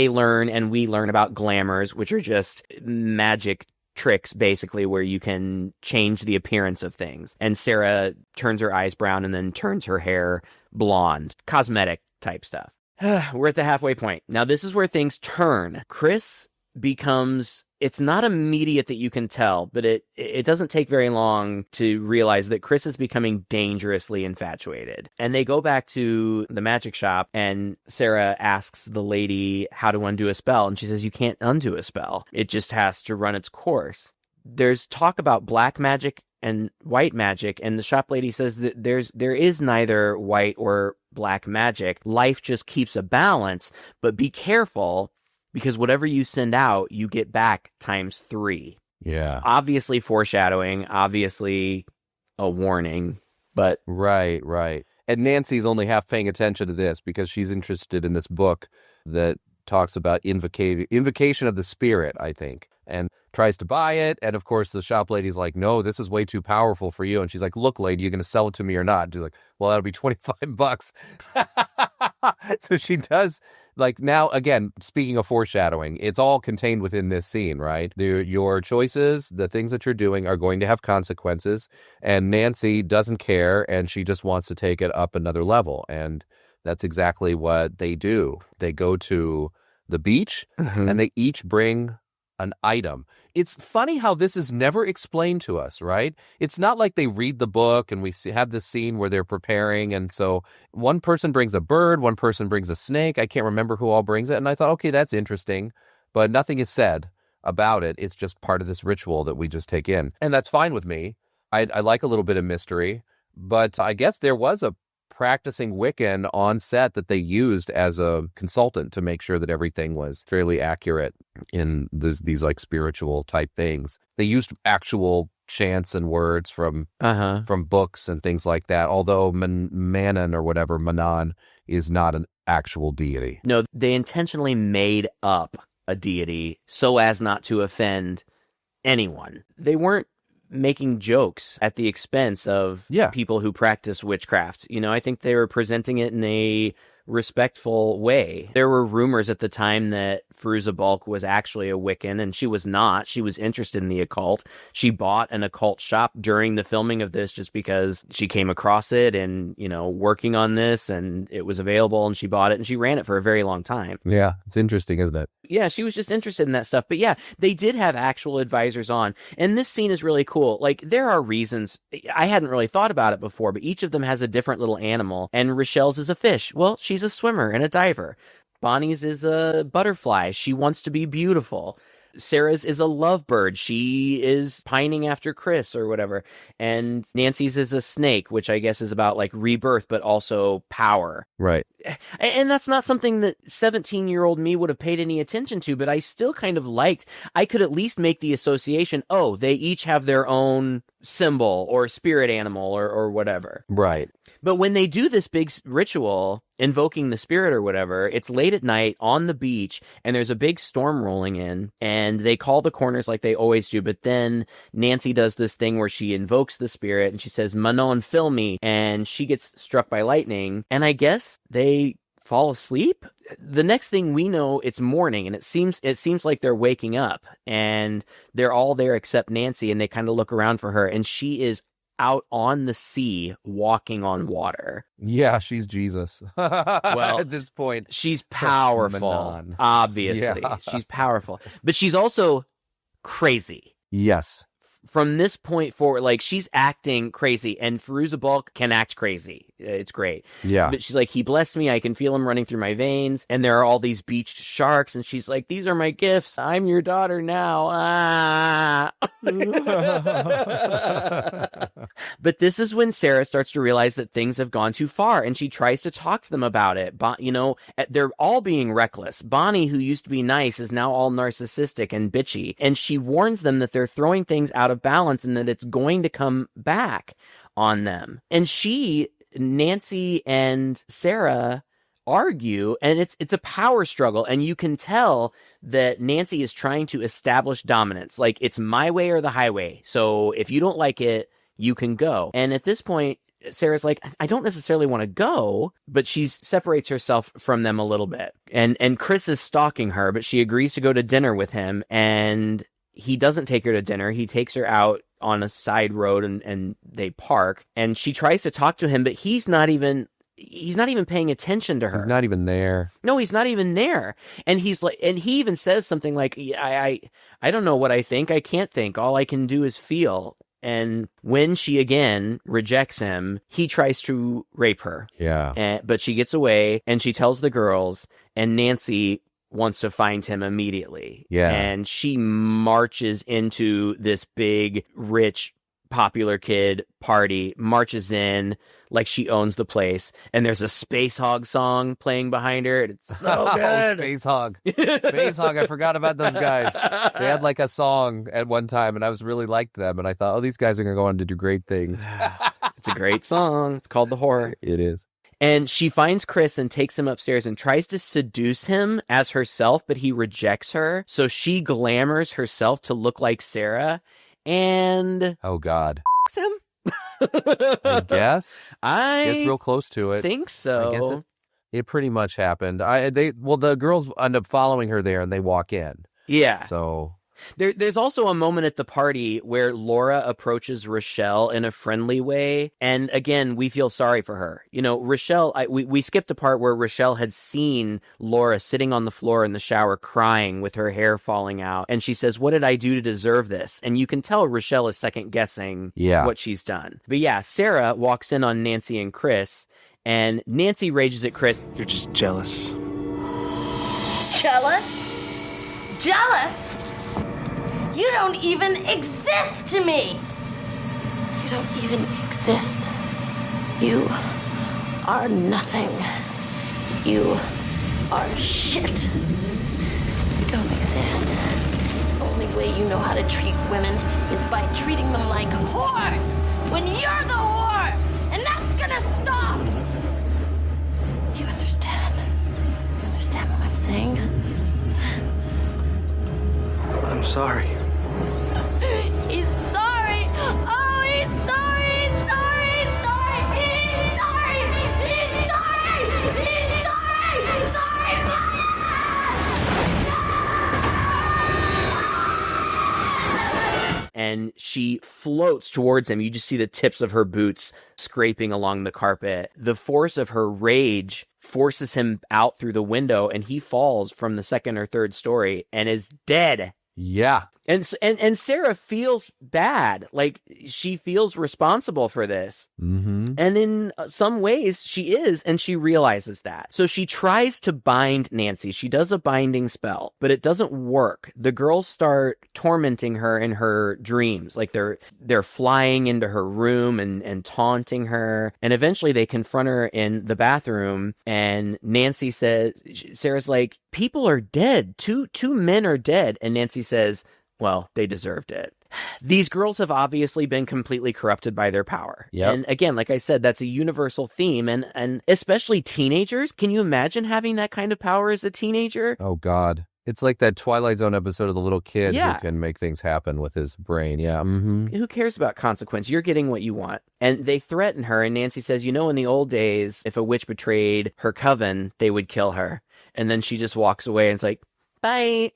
learn and we learn about glamours, which are just magic tricks, basically, where you can change the appearance of things. And Sarah turns her eyes brown and then turns her hair blonde. Cosmetic type stuff. We're at the halfway point. Now, this is where things turn. Chris becomes... It's not immediate that you can tell, but it doesn't take very long to realize that Chris is becoming dangerously infatuated. And they go back to the magic shop, and Sarah asks the lady how to undo a spell. And she says, you can't undo a spell. It just has to run its course. There's talk about black magic and white magic, and the shop lady says that there is neither white or black magic. Life just keeps a balance, but be careful because whatever you send out, you get back times 3. Yeah. Obviously foreshadowing, obviously a warning, but... Right. And Nancy's only half paying attention to this because she's interested in this book that talks about invocation of the spirit, I think, and tries to buy it. And of course, the shop lady's like, no, this is way too powerful for you. And she's like, look, lady, you going to sell it to me or not? And she's like, well, that'll be $25. So she does, like, now, again, speaking of foreshadowing, it's all contained within this scene, right? Your choices, the things that you're doing are going to have consequences. And Nancy doesn't care, and she just wants to take it up another level. And that's exactly what they do. They go to the beach, and they each bring an item. It's funny how this is never explained to us, right? It's not like they read the book and we have this scene where they're preparing. And so one person brings a bird, one person brings a snake. I can't remember who all brings it. And I thought, okay, that's interesting. But nothing is said about it. It's just part of this ritual that we just take in. And that's fine with me. I like a little bit of mystery. But I guess there was a practicing Wiccan on set that they used as a consultant to make sure that everything was fairly accurate in these like spiritual type things. They used actual chants and words from books and things like that, although Manon or whatever, Manon, is not an actual deity. No, they intentionally made up a deity so as not to offend anyone. They weren't making jokes at the expense of people who practice witchcraft. You know, I think they were presenting it in a respectful way. There were rumors at the time that Fairuza Balk was actually a Wiccan, and she was not. She was interested in the occult. She bought an occult shop during the filming of this just because she came across it and, you know, working on this, and it was available, and she bought it, and she ran it for a very long time. Yeah, it's interesting, isn't it? Yeah, she was just interested in that stuff. But yeah, they did have actual advisors on. And this scene is really cool. Like, there are reasons. I hadn't really thought about it before, but each of them has a different little animal. And Rochelle's is a fish. Well, she's a swimmer and a diver. Bonnie's is a butterfly. She wants to be beautiful. Sarah's is a lovebird. She is pining after Chris or whatever. And Nancy's is a snake, which I guess is about like rebirth, but also power. Right. And that's not something that 17-year-old me would have paid any attention to, but I still kind of liked, I could at least make the association, oh, they each have their own symbol or spirit animal or whatever. Right. But when they do this big ritual, invoking the spirit or whatever, it's late at night on the beach, and there's a big storm rolling in, and they call the corners like they always do, but then Nancy does this thing where she invokes the spirit, and she says, Manon, fill me, and she gets struck by lightning, and I guess they fall asleep. The next thing we know, it's morning, and it seems like they're waking up, and they're all there except Nancy, and they kind of look around for her, and she is out on the sea walking on water. Yeah, she's Jesus. Well, at this point, she's powerful. Manon. Obviously, Yeah. She's powerful, but she's also crazy. Yes. From this point forward, like, she's acting crazy, and Fairuza Balk can act crazy. It's great. Yeah. But she's like, he blessed me. I can feel him running through my veins. And there are all these beached sharks. And she's like, these are my gifts. I'm your daughter now. Ah. But this is when Sarah starts to realize that things have gone too far. And she tries to talk to them about it. But, you know, they're all being reckless. Bonnie, who used to be nice, is now all narcissistic and bitchy. And she warns them that they're throwing things out of balance and that it's going to come back on them. And Nancy and Sarah argue, and it's a power struggle, and you can tell that Nancy is trying to establish dominance. Like, it's my way or the highway. So if you don't like it, you can go. And at this point, Sarah's like, I don't necessarily want to go, but she separates herself from them a little bit. And Chris is stalking her, but she agrees to go to dinner with him, and he doesn't take her to dinner. He takes her out on a side road and they park, and she tries to talk to him, but he's not even paying attention to her. He's not even there. No, he's not even there. And he's like, and he even says something like, I don't know what I think. I can't think. All I can do is feel. And when she again rejects him, he tries to rape her. Yeah. But she gets away, and she tells the girls, and Nancy wants to find him immediately. Yeah. And she marches into this big, rich popular kid party, marches in like she owns the place, and there's a Space Hog song playing behind her, and it's so good. Space Hog. Space Hog. I forgot about those guys. They had like a song at one time, and I was really liked them, and I thought, oh, these guys are going to go on to do great things. It's a great song. It's called The Horror. It is. And she finds Chris and takes him upstairs and tries to seduce him as herself, but he rejects her. So she glamours herself to look like Sarah and Oh, God. him. I guess. I Gets real close to it. think so. I guess it pretty much happened. The girls end up following her there, and they walk in. Yeah. So There's also a moment at the party where Laura approaches Rochelle in a friendly way. And again, we feel sorry for her. You know, Rochelle, we skipped a part where Rochelle had seen Laura sitting on the floor in the shower crying with her hair falling out. And she says, what did I do to deserve this? And you can tell Rochelle is second guessing what she's done. But yeah, Sarah walks in on Nancy and Chris, and Nancy rages at Chris. You're just jealous. Jealous? Jealous? You don't even exist to me! You don't even exist. You are nothing. You are shit. You don't exist. The only way you know how to treat women is by treating them like whores when you're the whore! And that's gonna stop! Do you understand? You understand what I'm saying? I'm sorry. He's sorry. Oh, he's sorry. He's sorry. He's sorry. He's sorry. He's sorry. He's sorry. He's sorry. And she floats towards him. You just see the tips of her boots scraping along the carpet. The force of her rage forces him out through the window, and he falls from the second or third story and is dead. yeah. And Sarah feels bad. Like, she feels responsible for this. Mm-hmm. And in some ways, she is, and she realizes that. So she tries to bind Nancy. She does a binding spell, but it doesn't work. The girls start tormenting her in her dreams. Like, they're flying into her room and taunting her. And eventually they confront her in the bathroom, and Nancy says, Sarah's like, people are dead. Two men are dead. And Nancy says, well, they deserved it. These girls have obviously been completely corrupted by their power. Yep. And again, like I said, that's a universal theme. And especially teenagers. Can you imagine having that kind of power as a teenager? Oh, God. It's like that Twilight Zone episode of the little kid Yeah. who can make things happen with his brain. Yeah. Mm-hmm. Who cares about consequence? You're getting what you want. And they threaten her. And Nancy says, you know, in the old days, if a witch betrayed her coven, they would kill her. And then she just walks away and it's like, bye.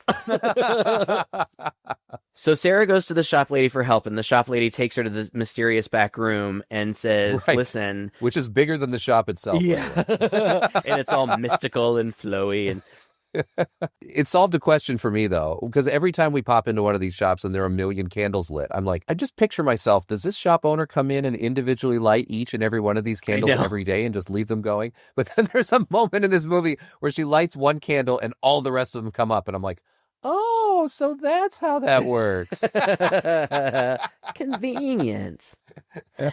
So Sarah goes to the shop lady for help, and the shop lady takes her to the mysterious back room and says, Right. listen. Which is bigger than the shop itself. Yeah. And it's all mystical and flowy. And It solved a question for me, though, because every time we pop into one of these shops and there are a million candles lit, I'm like, I just picture myself, does this shop owner come in and individually light each and every one of these candles know. every day and just leave them going? But then there's a moment in this movie where she lights one candle and all the rest of them come up, and I'm like, oh, so that's how that works. convenient.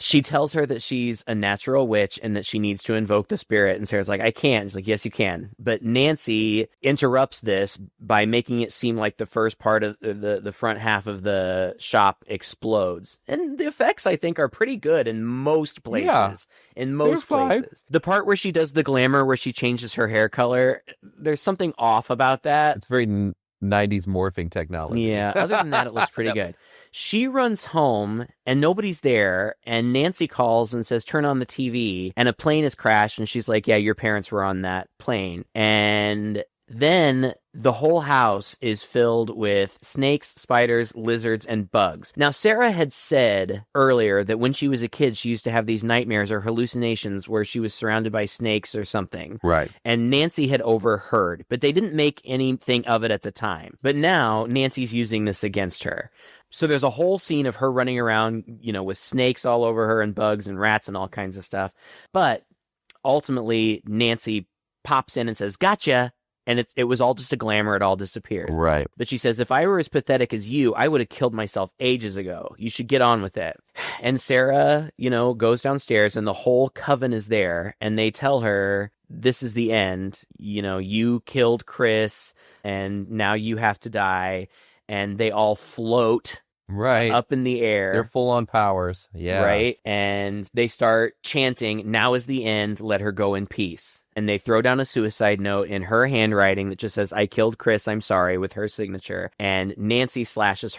She tells her that she's a natural witch and that she needs to invoke the spirit. And Sarah's like, I can't. She's like, yes, you can. But Nancy interrupts this by making it seem like the first part of the front half of the shop explodes. And the effects, I think, are pretty good in most places. Yeah, in most they're fine. places. The part where she does the glamour, where she changes her hair color, there's something off about that. It's very 90s morphing technology. Yeah, other than that, it looks pretty good. She runs home and nobody's there, and Nancy calls and says, turn on the TV, and a plane has crashed, and she's like, yeah, your parents were on that plane. And then the whole house is filled with snakes, spiders, lizards, and bugs. Now, Sarah had said earlier that when she was a kid, she used to have these nightmares or hallucinations where she was surrounded by snakes or something. Right. And Nancy had overheard, but they didn't make anything of it at the time. But now Nancy's using this against her. So there's a whole scene of her running around, you know, with snakes all over her and bugs and rats and all kinds of stuff. But ultimately, Nancy pops in and says, gotcha. And it was all just a glamour. It all disappears. Right. But she says, if I were as pathetic as you, I would have killed myself ages ago. You should get on with it. And Sarah, goes downstairs and the whole coven is there. And they tell her, this is the end. You killed Chris and now you have to die. And they all float Right. up in the air. They're full on powers. Yeah. Right. And they start chanting, now is the end. Let her go in peace. And they throw down a suicide note in her handwriting that just says, I killed Chris, I'm sorry, with her signature. And Nancy slashes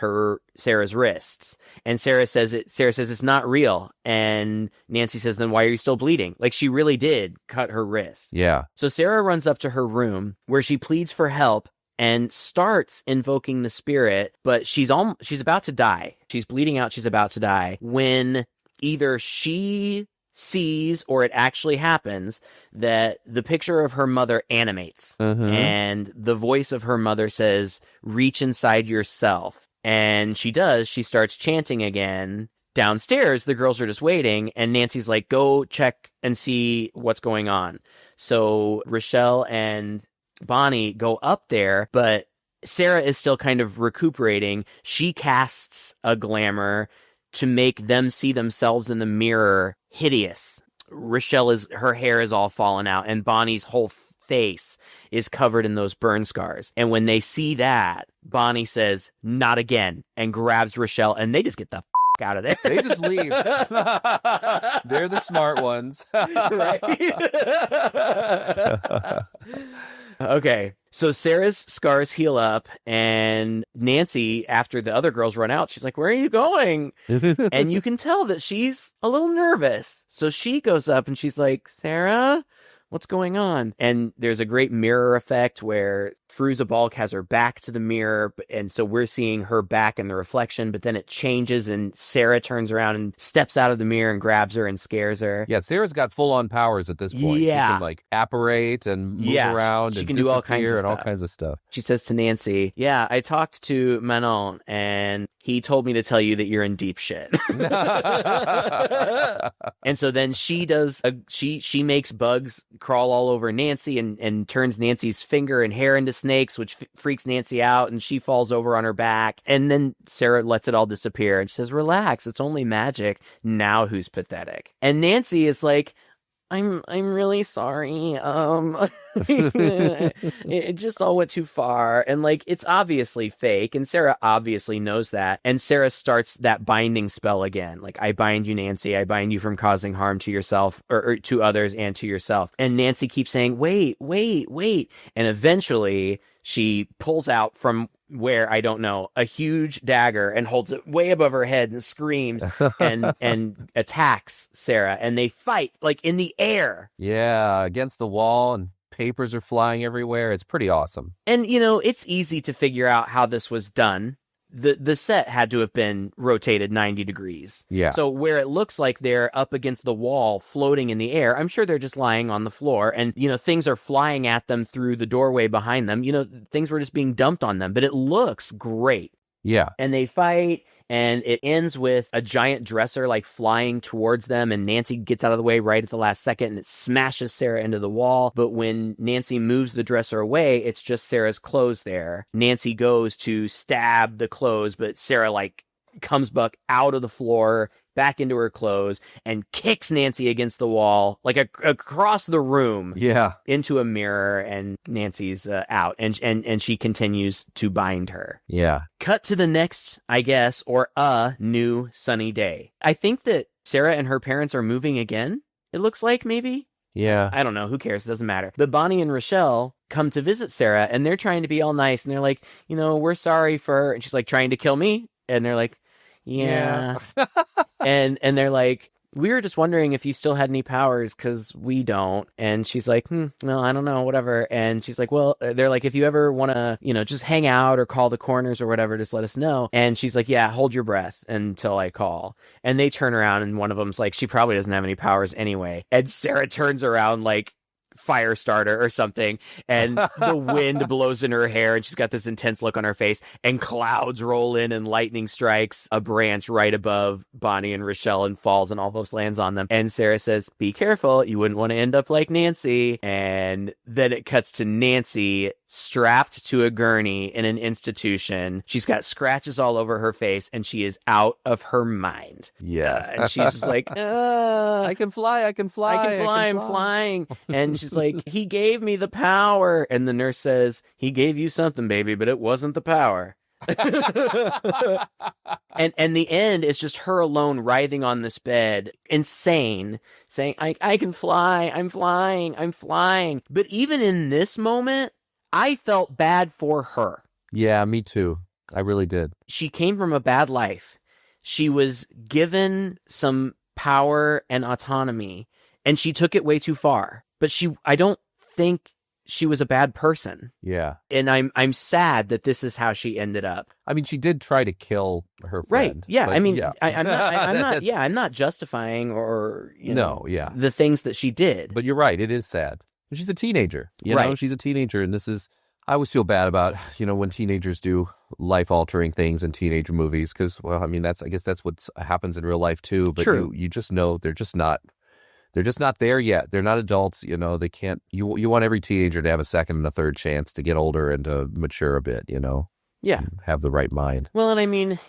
Sarah's wrists. And Sarah says it's not real. And Nancy says, then why are you still bleeding? Like, she really did cut her wrist. Yeah. So Sarah runs up to her room where she pleads for help and starts invoking the spirit, but she's about to die. She's bleeding out. She's about to die when either she sees or it actually happens that the picture of her mother animates and the voice of her mother says, reach inside yourself. And she does. She starts chanting again. Downstairs, the girls are just waiting, and Nancy's like, go check and see what's going on. So Rochelle and Bonnie go up there, but Sarah is still kind of recuperating. She casts a glamour to make them see themselves in the mirror hideous. Her hair is all fallen out, and Bonnie's whole face is covered in those burn scars. And when they see that, Bonnie says, not again, and grabs Rochelle, and they just get the out of there. They just leave. They're the smart ones. Right. Okay, so Sarah's scars heal up, and Nancy, after the other girls run out, she's like, where are you going? And you can tell that she's a little nervous. So she goes up and she's like, Sarah, what's going on? And there's a great mirror effect where Fairuza Balk has her back to the mirror, and so we're seeing her back in the reflection, but then it changes and Sarah turns around and steps out of the mirror and grabs her and scares her. Yeah, Sarah's got full-on powers at this point. Yeah. She can, apparate and move around she and can do all kinds of disappear and all stuff. kinds of stuff. She says to Nancy, yeah, I talked to Manon, and he told me to tell you that you're in deep shit. And so then she makes bugs crawl all over Nancy and turns Nancy's finger and hair into snakes, which freaks Nancy out, and she falls over on her back. And then Sarah lets it all disappear, and she says, relax, it's only magic. Now who's pathetic? And Nancy is like, I'm really sorry. It just all went too far. And it's obviously fake. And Sarah obviously knows that. And Sarah starts that binding spell again. I bind you, Nancy. I bind you from causing harm to yourself or to others and to yourself. And Nancy keeps saying, wait. And eventually she pulls out from where, I don't know, a huge dagger and holds it way above her head and screams and attacks Sarah. And they fight in the air. Yeah, against the wall, and papers are flying everywhere. It's pretty awesome. And, it's easy to figure out how this was done. The set had to have been rotated 90 degrees. Yeah. So where it looks like they're up against the wall floating in the air, I'm sure they're just lying on the floor, and things are flying at them through the doorway behind them. Things were just being dumped on them, but it looks great. Yeah. And they fight, and it ends with a giant dresser flying towards them, and Nancy gets out of the way right at the last second, and it smashes Sarah into the wall. But when Nancy moves the dresser away, it's just Sarah's clothes there. Nancy goes to stab the clothes, but Sarah comes back out of the floor, back into her clothes, and kicks Nancy against the wall, across the room. Yeah. Into a mirror, and Nancy's out, and she continues to bind her. Yeah. Cut to the next, I guess, or a new sunny day. I think that Sarah and her parents are moving again. It looks like, maybe. Yeah. I don't know. Who cares? It doesn't matter. But Bonnie and Rochelle come to visit Sarah, and they're trying to be all nice, and they're like, we're sorry for, and she's like, trying to kill me? And they're like, yeah. and they're like, we were just wondering if you still had any powers, because we don't. And she's like, well, I don't know, whatever. And she's like, well, they're like, if you ever want to, just hang out or call the corners or whatever, just let us know. And she's like, yeah, hold your breath until I call. And they turn around, and one of them's like, she probably doesn't have any powers anyway. And Sarah turns around fire starter or something, and the wind blows in her hair, and she's got this intense look on her face, and clouds roll in, and lightning strikes a branch right above Bonnie and Rochelle and falls and almost lands on them. And Sarah says, be careful, you wouldn't want to end up like Nancy. And then it cuts to Nancy strapped to a gurney in an institution. She's got scratches all over her face, and she is out of her mind. Yes. And she's just like, I can fly, I'm flying. And she's like, he gave me the power. And the nurse says, he gave you something, baby, but it wasn't the power. and the end is just her alone writhing on this bed, insane, saying, I can fly, I'm flying. But even in this moment, I felt bad for her. Yeah, me too. I really did. She came from a bad life. She was given some power and autonomy, and she took it way too far. But I don't think she was a bad person. Yeah. And I'm sad that this is how she ended up. I mean, she did try to kill her friend. Right. Yeah. I mean, yeah. I'm not justifying or, the things that she did. But you're right. It is sad. She's a teenager. You know, she's a teenager. And I always feel bad about, when teenagers do life-altering things in teenager movies. Because, well, I mean, I guess that's what happens in real life too. But True. You just know they're just not there yet. They're not adults. They can't, you want every teenager to have a second and a third chance to get older and to mature a bit, Yeah. Have the right mind. Well, and I mean,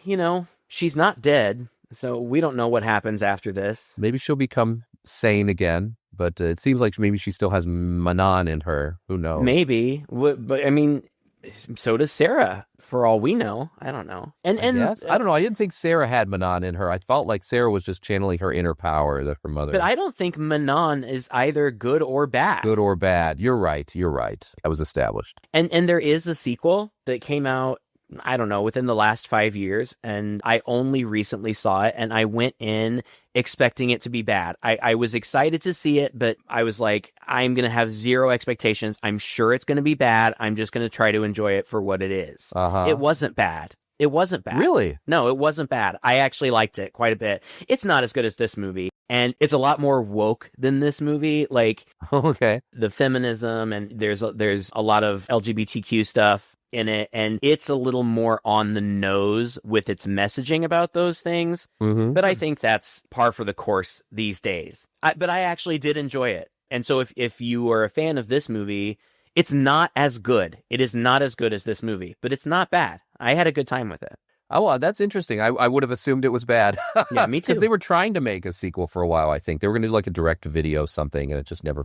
she's not dead. So we don't know what happens after this. Maybe she'll become sane again. But it seems like maybe she still has Manon in her. Who knows? Maybe. But I mean, so does Sarah, for all we know. I don't know. And yes? I don't know. I didn't think Sarah had Manon in her. I felt like Sarah was just channeling her inner power that her mother. But I don't think Manon is either good or bad. Good or bad. You're right. That was established. And there is a sequel that came out, I don't know, within the last 5 years, and I only recently saw it, and I went in expecting it to be bad. I was excited to see it, but I was like, I'm going to have zero expectations. I'm sure it's going to be bad. I'm just going to try to enjoy it for what it is. It wasn't bad. Really? No, it wasn't bad. I actually liked it quite a bit. It's not as good as this movie, and it's a lot more woke than this movie. Like, okay, the feminism, and there's a lot of LGBTQ stuff in it, and it's a little more on the nose with its messaging about those things. Mm-hmm. But I think that's par for the course these days. But I actually did enjoy it. And so if you are a fan of this movie, it's not as good. It is not as good as this movie, but it's not bad. I had a good time with it. Oh, well, that's interesting. I would have assumed it was bad. Yeah, me too. Because they were trying to make a sequel for a while, I think. They were going to do like a direct-to-video something, and it just never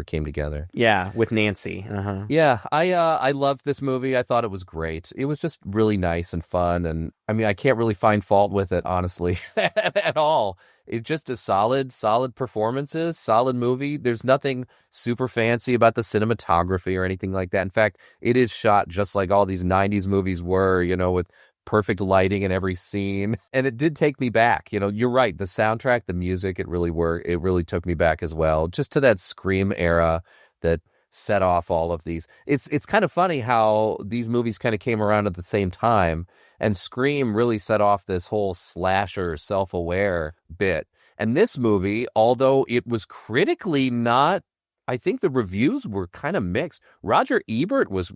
came together. Yeah, with Nancy. Yeah, I loved this movie. I thought it was great. It was just really nice and fun, and I mean, I can't really find fault with it, honestly, at all. It's just a solid performances, solid movie. There's nothing super fancy about the cinematography or anything like that. In fact, it is shot just like all these 90s movies were, with perfect lighting in every scene. And it did take me back. You're right. The soundtrack, the music, it really worked. It really took me back as well, just to that Scream era that set off all of these. It's kind of funny how these movies kind of came around at the same time, and Scream really set off this whole slasher self-aware bit. And this movie, although it was critically not, I think the reviews were kind of mixed. Roger Ebert was,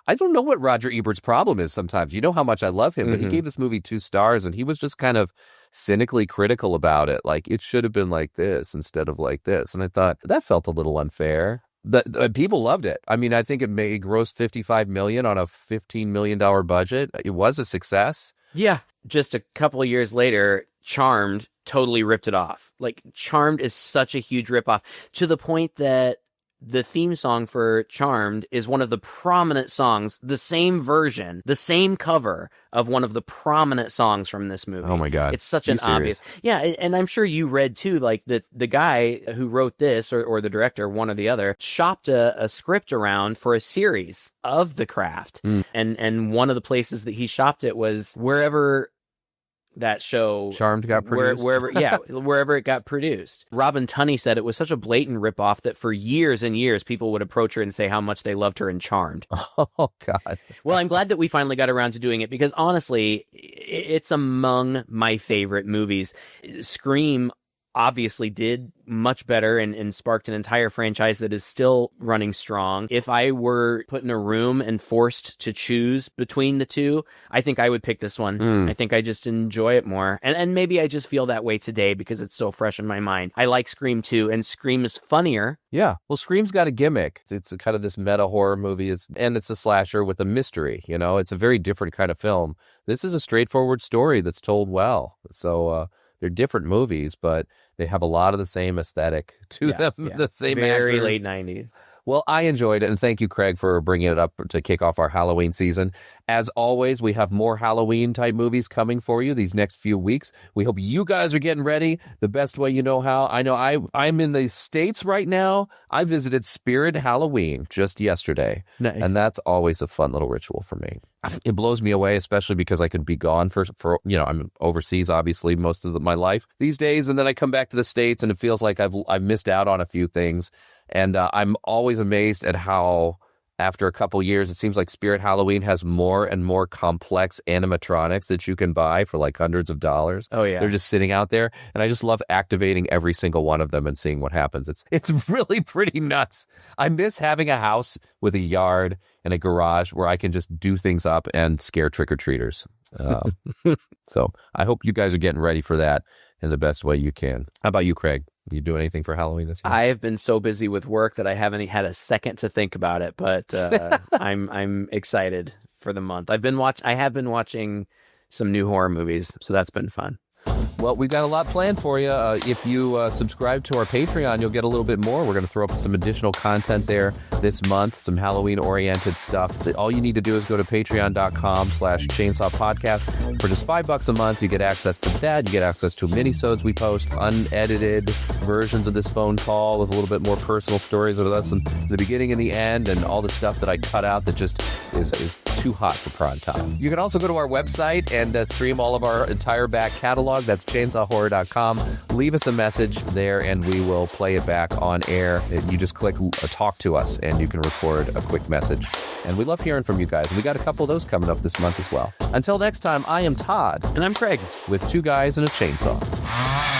I don't know what Roger Ebert's problem is sometimes. You know how much I love him, but he gave this movie 2 stars, and he was just kind of cynically critical about it. Like, it should have been like this instead of like this. And I thought, that felt a little unfair. The people loved it. I mean, I think it grossed $55 million on a $15 million budget. It was a success. Yeah. Just a couple of years later, Charmed totally ripped it off. Like, Charmed is such a huge ripoff, to the point that the theme song for Charmed is one of the prominent songs, the same version, the same cover of one of the prominent songs from this movie. Oh my God. It's such an obvious. Yeah. And I'm sure you read too, like the guy who wrote this, or the director, one or the other, shopped a script around for a series of The Craft. And one of the places that he shopped it was wherever that show Charmed got produced. Wherever it got produced. Robin Tunney said it was such a blatant ripoff that for years and years people would approach her and say how much they loved her in Charmed. Oh God. Well, I'm glad that we finally got around to doing it, because honestly, it's among my favorite movies. Scream obviously did much better and sparked an entire franchise that is still running strong. If I were put in a room and forced to choose between the two, I think I would pick this one. I think I just enjoy it more. And maybe I just feel that way today because it's so fresh in my mind. I like Scream 2, and Scream is funnier. Yeah. Well, Scream's got a gimmick. It's a kind of this meta horror movie, and it's a slasher with a mystery. You know, it's a very different kind of film. This is a straightforward story that's told well. So they're different movies, but they have a lot of the same aesthetic to them, the same very actors. late 90s. Well, I enjoyed it, and thank you, Craig, for bringing it up to kick off our Halloween season. As always, we have more Halloween-type movies coming for you these next few weeks. We hope you guys are getting ready the best way you know how. I know I'm in the States right now. I visited Spirit Halloween just yesterday, and that's always a fun little ritual for me. It blows me away, especially because I could be gone for I'm overseas, obviously, most of my life these days, and then I come back to the States, and it feels like I've missed out on a few things. And I'm always amazed at how, after a couple years, it seems like Spirit Halloween has more and more complex animatronics that you can buy for like hundreds of dollars. Oh, yeah. They're just sitting out there. And I just love activating every single one of them and seeing what happens. It's really pretty nuts. I miss having a house with a yard and a garage where I can just do things up and scare trick-or-treaters. So I hope you guys are getting ready for that in the best way you can. How about you, Craig? You do anything for Halloween this year? I have been so busy with work that I haven't had a second to think about it, but I'm excited for the month. I have been watching some new horror movies, so that's been fun. Well, we've got a lot planned for you. If you subscribe to our Patreon, you'll get a little bit more. We're going to throw up some additional content there this month, some Halloween-oriented stuff. All you need to do is go to patreon.com/Chainsaw Podcast. For just $5 a month, you get access to that. You get access to minisodes we post, unedited versions of this phone call with a little bit more personal stories with us in the beginning and the end, and all the stuff that I cut out that just is too hot for prime time. You can also go to our website and stream all of our entire back catalog. That's chainsawhorror.com. Leave us a message there and we will play it back on air. You just click talk to us and you can record a quick message. And we love hearing from you guys. We got a couple of those coming up this month as well. Until next time, I am Todd. And I'm Craig. With two guys and a chainsaw.